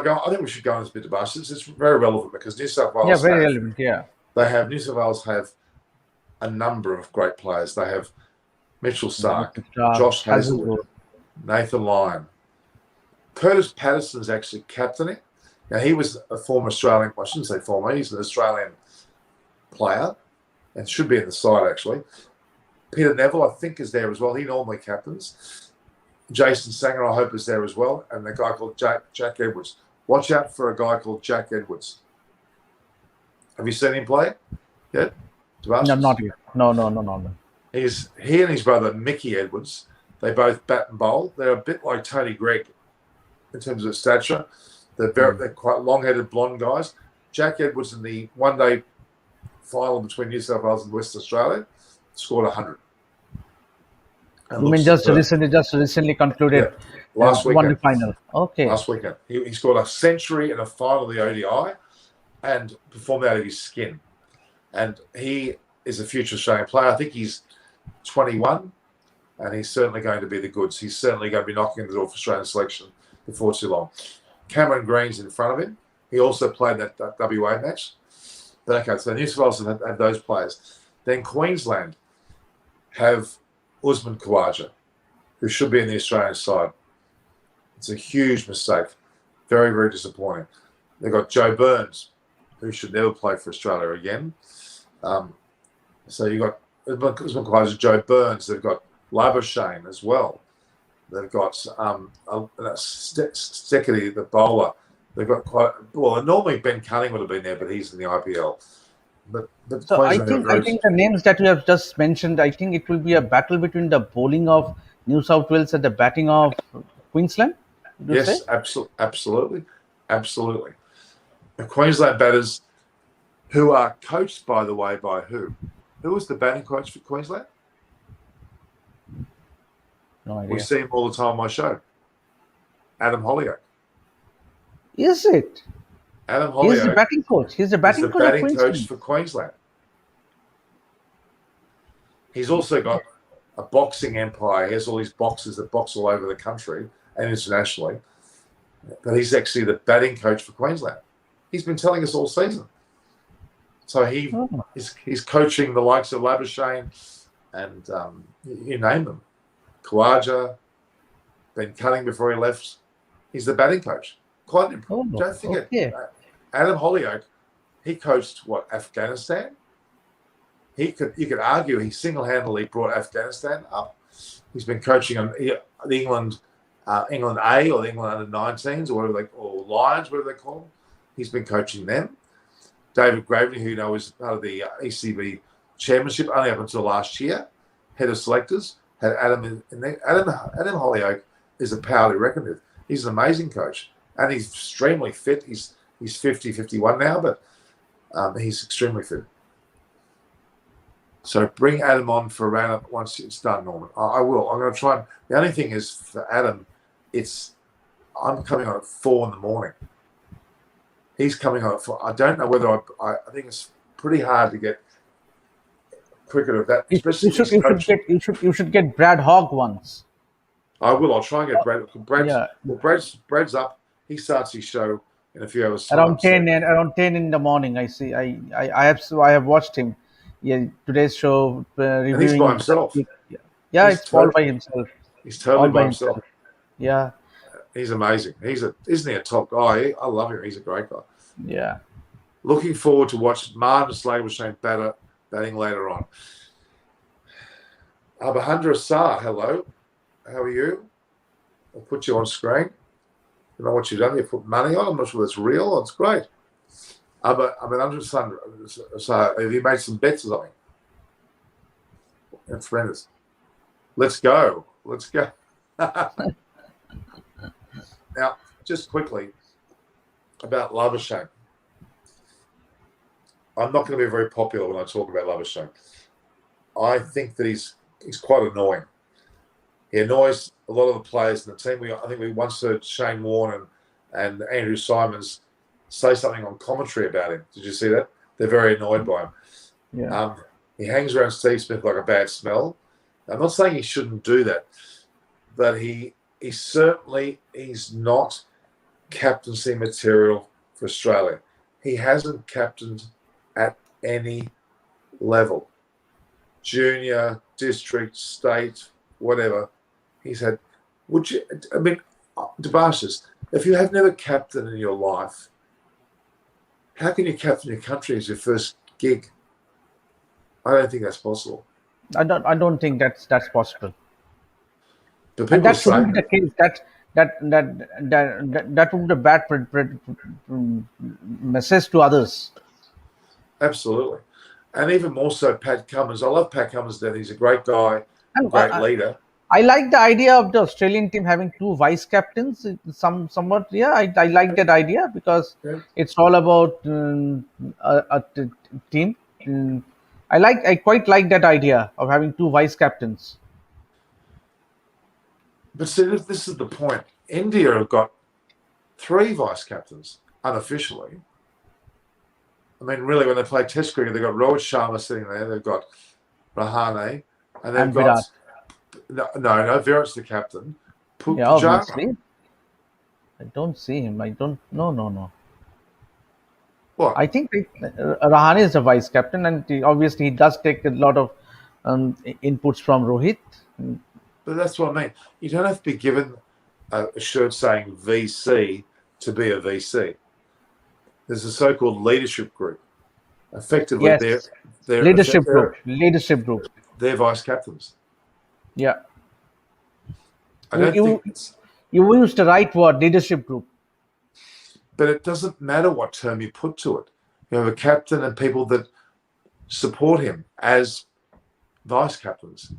I go? I think we should go into a bit of Debashis. It's very relevant because New South Wales. Yeah, very relevant. Yeah. New South Wales have a number of great players. They have Mitchell Starc, Josh Hazlewood, Nathan Lyon. Curtis Patterson's actually captaining. Now, he was a former Australian, I shouldn't say former, he's an Australian player and should be in the side, actually. Peter Neville, I think, is there as well. He normally captains. Jason Sanger, I hope, is there as well. And a guy called Jack Edwards. Watch out for a guy called Jack Edwards. Have you seen him play yet? No, not yet. No. He and his brother, Mickey Edwards, they both bat and bowl. They're a bit like Tony Gregg in terms of stature. They're quite long-headed blonde guys. Jack Edwards in the one-day final between New South Wales and Western Australia scored 100. You mean just recently concluded? Yeah, last weekend. Won the final. Okay. Last weekend. He scored a century in a final of the ODI and performed out of his skin. And he is a future Australian player. I think he's 21, and he's certainly going to be the goods. He's certainly going to be knocking the door for Australian selection before too long. Cameron Green's in front of him. He also played that WA match. But okay, so New South Wales have those players. Then Queensland have Usman Khawaja, who should be in the Australian side. It's a huge mistake. Very, very disappointing. They've got Joe Burns, who should never play for Australia again. So you've got Usman Khawaja, Joe Burns. They've got Labuschagne as well. They've got Steketee, the bowler, They've got quite well. Normally Ben Cunning would have been there, but he's in the IPL. But So Queensland have I very think the names that you have just mentioned, I think it will be a battle between the bowling of New South Wales and the batting of Queensland. Would you say? yes, absolutely, absolutely. The Queensland batters, who are coached, by the way, by who? Who was the batting coach for Queensland? No We idea. see him all the time on my show. Adam Hollioake. Is it? Adam He's the Hollioake batting coach. He's the is batting the coach of batting coach Queensland. for Queensland. He's also got a boxing empire. He has all these boxers that box all over the country and internationally. But he's actually the batting coach for Queensland. He's been telling us all season. So he's coaching the likes of Labuschagne and you name them. Khawaja, Ben Cunning before he left. He's the batting coach. Quite important. Don't forget, Adam Hollioake, he coached Afghanistan? You could argue he single-handedly brought Afghanistan up. He's been coaching the England A or the England under-19s or whatever or Lions, whatever they call them. He's been coaching them. David Graveney, who was part of the ECB chairmanship only up until last year, head of selectors, had Adam in there. Adam Hollioake is a power to reckon with. He's an amazing coach, and he's extremely fit. He's 50, 51 now, but he's extremely fit. So bring Adam on for a roundup once it's done, Norman. I will. I'm going to try. And, the only thing is for Adam, I'm coming on at 4 in the morning. He's coming on at 4. I don't know whether I think it's pretty hard to get cricket of that. You should get Brad Hogg once. I will. I'll try and get Brad. Brad's up. He starts his show in a few hours. Around 10 in the morning. I see. I have watched him. Yeah, today's show reviewing. And he's by himself. Yeah, it's all by himself. He's totally by himself. Yeah, he's amazing. Isn't he a top guy? I love him. He's a great guy. Yeah. Looking forward to watching Marnus Labuschagne batting later on. Abahandra Sar, hello. How are you? I'll put you on screen. I don't know what you've done. You put money on. I'm not sure that's real. It's great. Abahandra Sar, have you made some bets or something? That's tremendous. Let's go. Now, just quickly about Labuschagne. I'm not going to be very popular when I talk about Labuschagne. I think that he's quite annoying. He annoys a lot of the players in the team. I think we once heard Shane Warne and Andrew Simons say something on commentary about him. Did you see that? They're very annoyed by him. Yeah. He hangs around Steve Smith like a bad smell. I'm not saying he shouldn't do that, but he's not captaincy material for Australia. He hasn't captained at any level. Junior, district, state, whatever. He's had, Debashis, if you have never captained in your life, how can you captain your country as your first gig? I don't think that's possible. I don't think that's possible. But and that shouldn't be the case. That would be a bad message to others. Absolutely. And even more so, Pat Cummins. I love Pat Cummins. That he's a great guy, a great leader. I like the idea of the Australian team having 2 vice captains. Somewhat, yeah, I like that idea because it's all about a team. I quite like that idea of having 2 vice captains. But see, this is the point. India have got 3 vice captains unofficially. I mean, really, when they play Test cricket, they've got Rohit Sharma sitting there. They've got Rahane, and they've got no. Virat's the captain. Obviously. I don't see him. I don't. No. What? I think Rahane is the vice captain, and obviously he does take a lot of inputs from Rohit. But that's what I mean. You don't have to be given a shirt saying VC to be a VC. There's a so-called leadership group. Effectively, yes. Leadership group. They're vice captains. Yeah. I don't think you used the right word, leadership group. but it doesn't matter what term you put to it. You have a captain and people that support him as vice captains,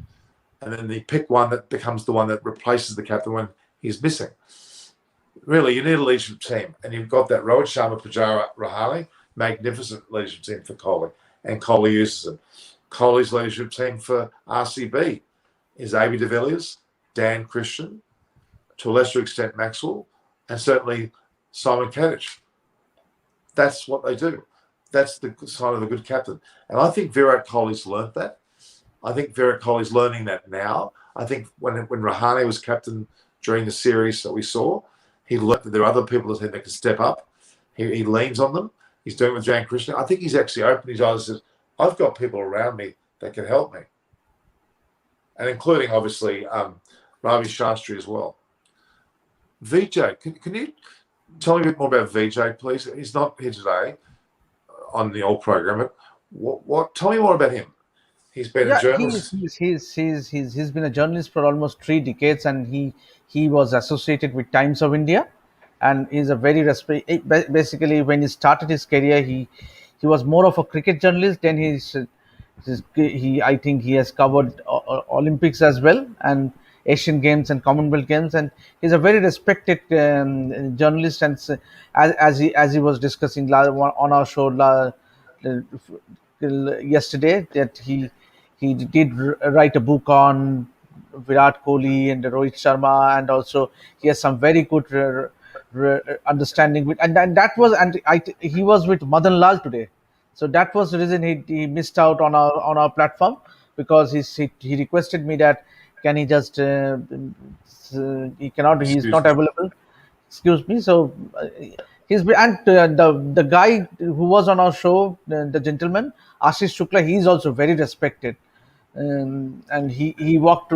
and then they pick one that becomes the one that replaces the captain when he's missing. Really, you need a leadership team, and you've got that Rohit Sharma, Pujara, Rahane, magnificent leadership team for Kohli, and Kohli uses them. Kohli's leadership team for RCB is AB de Villiers, Dan Christian, to a lesser extent Maxwell, and certainly Simon Kadich. That's what they do. That's the sign of a good captain. And I think Virat Kohli's learned that. I think Virat Kohli's learning that now. I think when Rahane was captain during the series that we saw, he learned that there are other people that can step up. He leans on them. He's doing it with Jan Krishna. I think he's actually opened his eyes and says, I've got people around me that can help me. And including, obviously, Ravi Shastri as well. VJ, can you tell me a bit more about VJ, please? He's not here today on the old program, but what? Tell me more about him. He's been a journalist. He's been a journalist for almost 3 decades, and he was associated with Times of India, and is a very basically when he started his career, he was more of a cricket journalist. Then he I think he has covered Olympics as well, and Asian Games and Commonwealth Games, and he's a very respected journalist. And as he was discussing on our show yesterday, that he did write a book on Virat Kohli and Rohit Sharma, and also he has some very good understanding with, and that was, and he was with Madan Lal today, so that was the reason he missed out on our platform, because he requested me that can he just he's not available. Excuse me. So he's and the guy who was on our show, the gentleman Ashish Shukla, he's also very respected, and he worked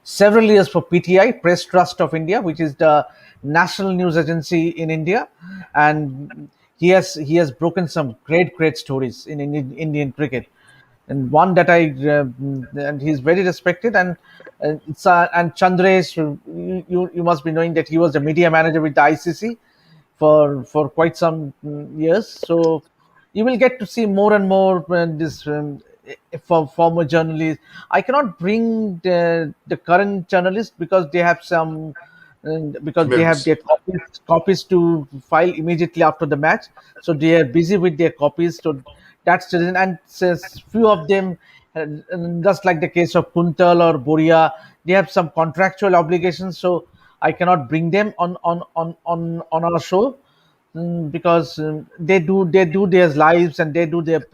several years for PTI, Press Trust of India, which is the national news agency in India, and he has broken some great stories in Indian cricket. And one that and he's very respected, and Chandresh, you must be knowing that he was the media manager with the ICC for quite some years. So you will get to see more and more this for former journalists. I cannot bring the current journalists because they have some because they have their copies to file immediately after the match, so they are busy with their copies. So that's the reason. And few of them, just like the case of Kuntal or Boria, they have some contractual obligations, so I cannot bring them on our show, because they do their lives, and they do their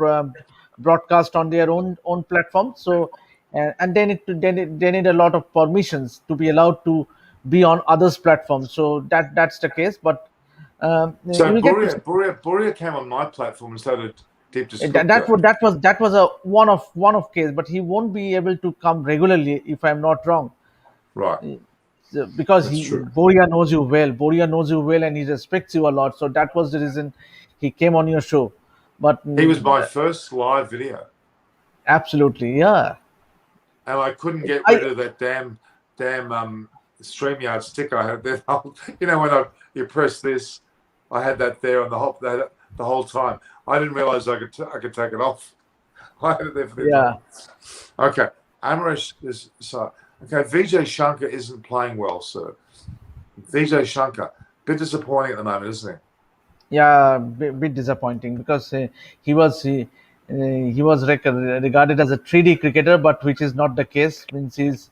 broadcast on their own platform. So and they need a lot of permissions to be allowed to be on others' platforms. So that's the case. But so Boria came on my platform and started deep descriptor. That was a one of case, but he won't be able to come regularly, if I'm not wrong. Right. Because Boria knows you well, and he respects you a lot. So that was the reason he came on your show. But he was my first live video. Absolutely, yeah. And I couldn't get rid of that damn StreamYard sticker I had there. You know, when you press this, I had that there on the whole time. I didn't realize I could take it off. I had it there for the time. Okay, Amarish is so. Okay, Vijay Shankar isn't playing well, sir. Vijay Shankar, bit disappointing at the moment, isn't he? Yeah, bit disappointing, because he was regarded as a 3D cricketer, but which is not the case. Means he's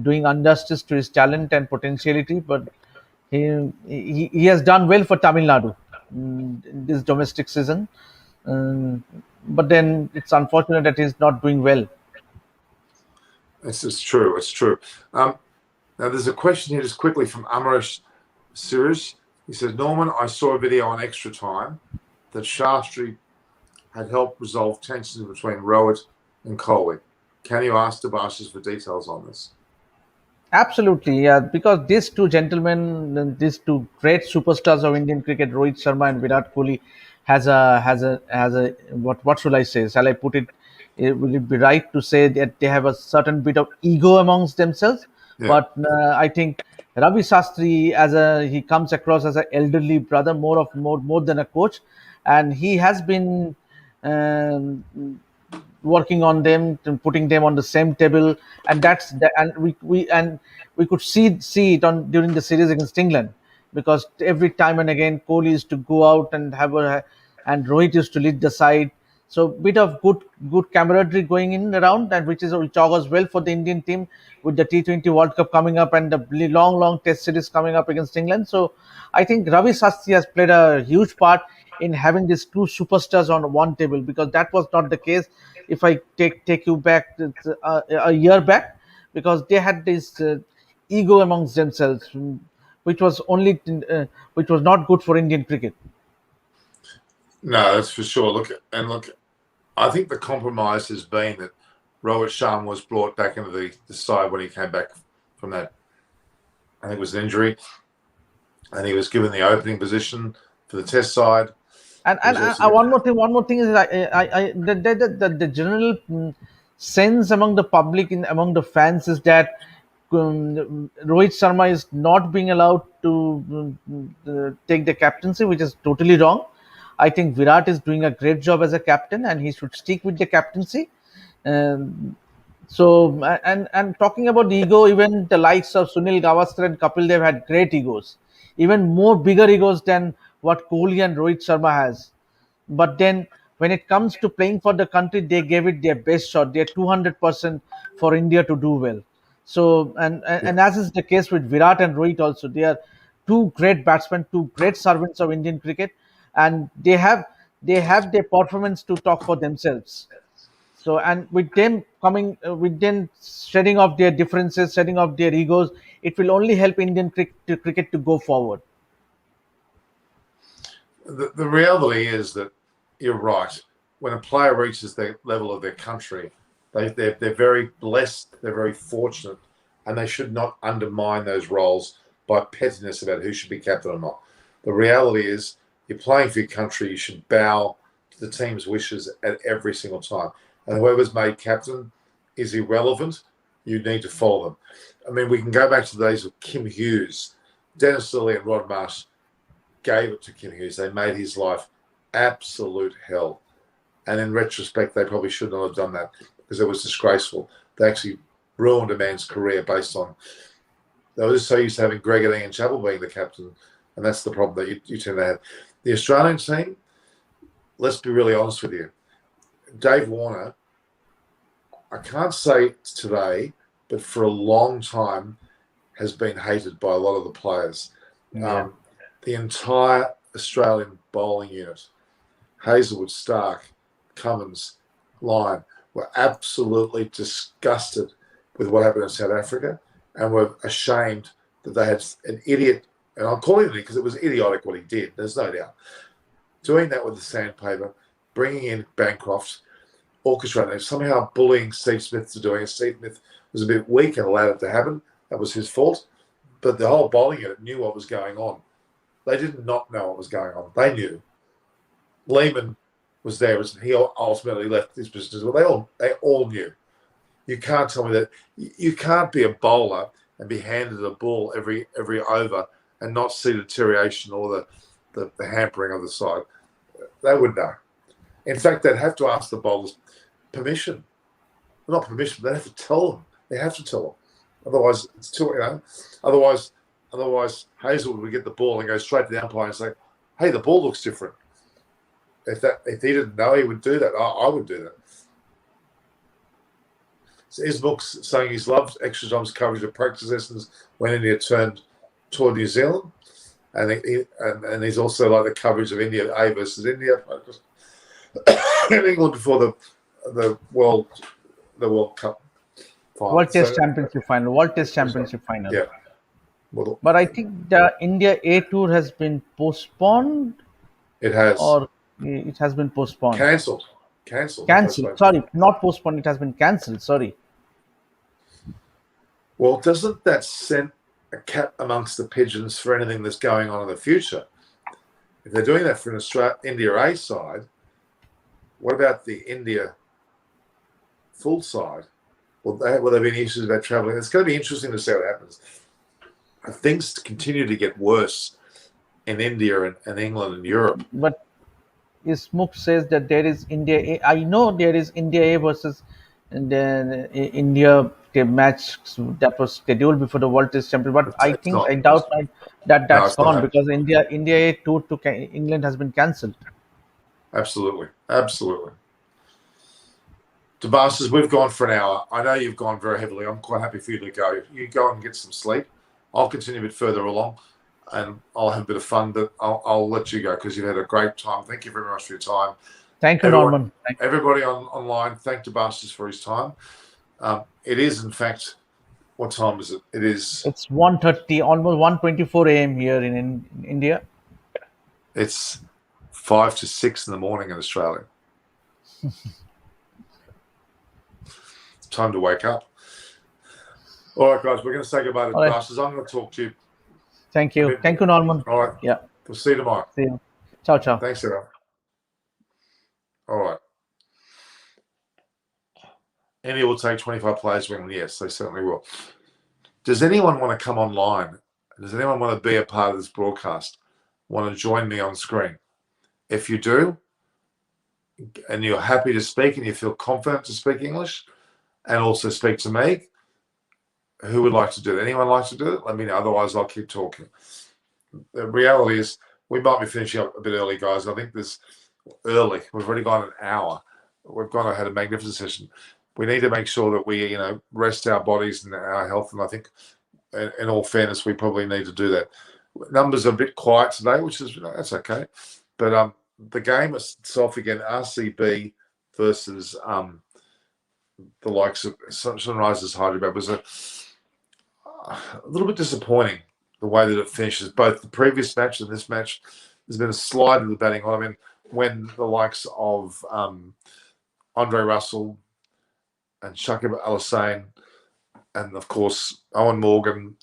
doing injustice to his talent and potentiality, but he has done well for Tamil Nadu this domestic season. But then it's unfortunate that he's not doing well. It's true. It's true. Now, there's a question here just quickly from Amarish Sirish. He says, Norman, I saw a video on Extra Time that Shastri had helped resolve tensions between Rohit and Kohli. Can you ask Debashis for details on this? Absolutely, yeah. Because these two gentlemen, these two great superstars of Indian cricket, Rohit Sharma and Virat Kohli, has a what should I say? Shall I put it? Will it be right to say that they have a certain bit of ego amongst themselves? Yeah. But I think Ravi Shastri, he comes across as an elderly brother, more than a coach, and he has been um, working on them, putting them on the same table, and we could see it on during the series against England, because every time and again Kohli used to go out and and Rohit used to lead the side. So bit of good camaraderie going in around, and which augurs well for the Indian team with the T20 World Cup coming up and the long Test series coming up against England. So I think Ravi Shastri has played a huge part in having these two superstars on one table, because that was not the case if I take you back a year back, because they had this ego amongst themselves, which was only which was not good for Indian cricket. No, that's for sure. Look, I think the compromise has been that Rohit Sharma was brought back into the side when he came back from that, I think it was an injury, and he was given the opening position for the Test side. And one more thing is, the general sense among the public, among the fans, is that Rohit Sharma is not being allowed to take the captaincy, which is totally wrong. I think Virat is doing a great job as a captain, and he should stick with the captaincy. Um, and talking about ego, even the likes of Sunil Gavaskar and Kapil Dev had great egos, even more bigger egos than what Kohli and Rohit Sharma has. But then when it comes to playing for the country, they gave it their best shot, their 200% for India to do well. So Yeah. and as is the case with Virat and Rohit also, they are two great batsmen, two great servants of Indian cricket, and they have their performance to talk for themselves. So, and with them coming, with them shedding off their differences, shedding off their egos, it will only help Indian cricket to go forward. The reality is that you're right. When a player reaches the level of their country, they're very blessed, they're very fortunate, and they should not undermine those roles by pettiness about who should be captain or not. The reality is, you're playing for your country, you should bow to the team's wishes at every single time. And whoever's made captain is irrelevant. You need to follow them. I mean, we can go back to the days of Kim Hughes, Dennis Lillee, and Rod Marsh gave it to Kim Hughes. They made his life absolute hell. And in retrospect, they probably should not have done that, because it was disgraceful. They actually ruined a man's career based on, they were just so used to having Greg and Ian Chappell being the captain. And that's the problem that you tend to have. The Australian team, let's be really honest with you. Dave Warner, I can't say today, but for a long time has been hated by a lot of the players. Yeah. The entire Australian bowling unit, Hazelwood, Stark, Cummins, Lyon, were absolutely disgusted with what happened in South Africa, and were ashamed that they had an idiot, and I'm calling it because it was idiotic what he did, there's no doubt. Doing that with the sandpaper, bringing in Bancroft, orchestrating it, somehow bullying Steve Smith to doing it. Steve Smith was a bit weak and allowed it to happen. That was his fault. But the whole bowling unit knew what was going on. They did not know what was going on. They knew. Lehman was there. He ultimately left his position as well. They all knew. You can't tell me that. You can't be a bowler and be handed a ball every over and not see the deterioration or the hampering of the side. They would know. In fact, they'd have to ask the bowlers permission. Well, not permission, but they have to tell them. They have to tell them. Otherwise, it's too, Otherwise, Hazelwood would get the ball and go straight to the umpire and say, "Hey, the ball looks different." If he didn't know, he would do that. I would do that. So his book's saying he's loved extra times coverage of practice lessons when India turned toward New Zealand, and he's also like the coverage of India A versus India in England before the World Cup final. World Test Championship final. World Test Championship final. Yeah. Well, But I think the India A tour has been postponed, it has. or it has been postponed. Cancelled. Cancelled. Sorry, not postponed. It has been cancelled. Sorry. Well, doesn't that send a cat amongst the pigeons for anything that's going on in the future? If they're doing that for an India A side, what about the India full side? Well, there have been issues about travelling. It's going to be interesting to see what happens. Things continue to get worse in India and England and Europe. But Smook says that there is India A. I know there is India A versus the India match that was scheduled before the World Test Championship, but I It's think not. I doubt that No, that's it's not gone happening. because India A tour to England has been cancelled. Absolutely. Absolutely. DeBastas, we've gone for an hour. I know you've gone very heavily. I'm quite happy for you to go. You go and get some sleep. I'll continue a bit further along and I'll have a bit of fun, but I'll let you go because you've had a great time. Thank you very much for your time. Thank you, Norman. Everybody online, thank DeBastas for his time. It is, in fact, what time is it? It is. It's 1:30, almost 1:24 a.m. here in India. It's 5 to 6 in the morning in Australia. It's time to wake up. All right, guys, we're going to say goodbye to DeBastas. I'm going to talk to you. Thank you. Thank you, Norman. All right. Yeah. We'll see you tomorrow. See you. Ciao, ciao. Thanks, everyone. All right. India will take 25 players to England. Yes, they certainly will. Does anyone want to come online? Does anyone want to be a part of this broadcast? Want to join me on screen? If you do, and you're happy to speak and you feel confident to speak English and also speak to me, who would like to do it? Anyone like to do it? Let me know. Otherwise, I'll keep talking. The reality is we might be finishing up a bit early, guys. I think this early. We've already gone an hour. We've gone and had a magnificent session. We need to make sure that we, rest our bodies and our health. And I think, in all fairness, we probably need to do that. Numbers are a bit quiet today, which is that's okay. But the game itself again, RCB versus the likes of Sunrisers Hyderabad was a little bit disappointing the way that it finishes. Both the previous match and this match, there's been a slide in the batting. I mean, when the likes of Andre Russell and Shakib Al Hussain and, of course, Owen Morgan,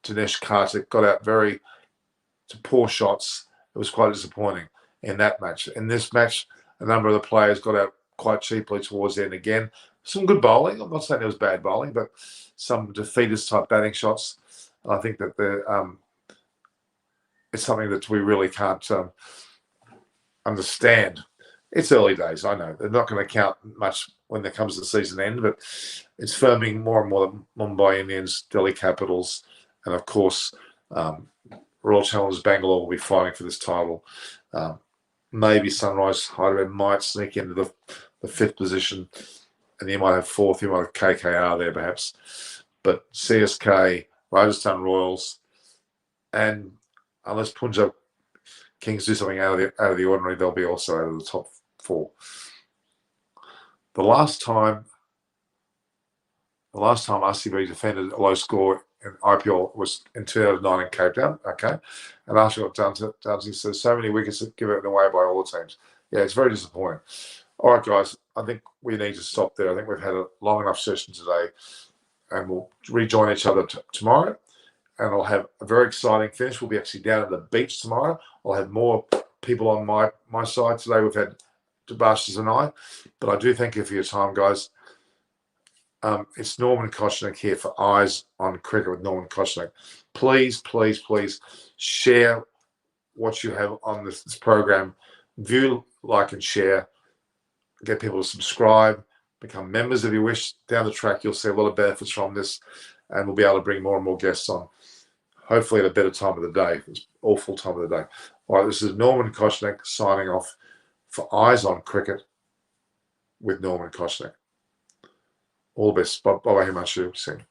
Dinesh Karthik got out to poor shots, it was quite disappointing in that match. In this match, a number of the players got out quite cheaply towards the end again. Some good bowling. I'm not saying it was bad bowling, but some defeatist type batting shots. And I think that it's something that we really can't understand. It's early days, I know. They're not going to count much when it comes to the season end, but it's firming more and more the Mumbai Indians, Delhi Capitals, and of course, Royal Challengers Bangalore will be fighting for this title. Maybe Sunrise Hyderabad might sneak into the fifth position, and you might have fourth. You might have KKR there, perhaps. But CSK, Rajasthan Royals, and unless Punjab Kings do something out of the ordinary, they'll be also out of the top four. The last time RCB defended a low score in IPL was in 2009 in Cape Town. Okay, and after it got done, he says so many wickets given away by all the teams. Yeah, it's very disappointing. All right, guys, I think we need to stop there. I think we've had a long enough session today, and we'll rejoin each other tomorrow. And I'll have a very exciting finish. We'll be actually down at the beach tomorrow. I'll have more people on my side today. We've had DeBastas and I, but I do thank you for your time, guys. It's Norman Koshnik here for Eyes on Cricket with Norman Koshnik. Please, please, please share what you have on this program. View, like, and share. Get people to subscribe. Become members if you wish. Down the track, you'll see a lot of benefits from this, and we'll be able to bring more and more guests on. Hopefully at a better time of the day. It's awful time of the day. All right, this is Norman Koshnik signing off for Eyes on Cricket with Norman Koshnik. All the best. Bye-bye, Himanshu Singh.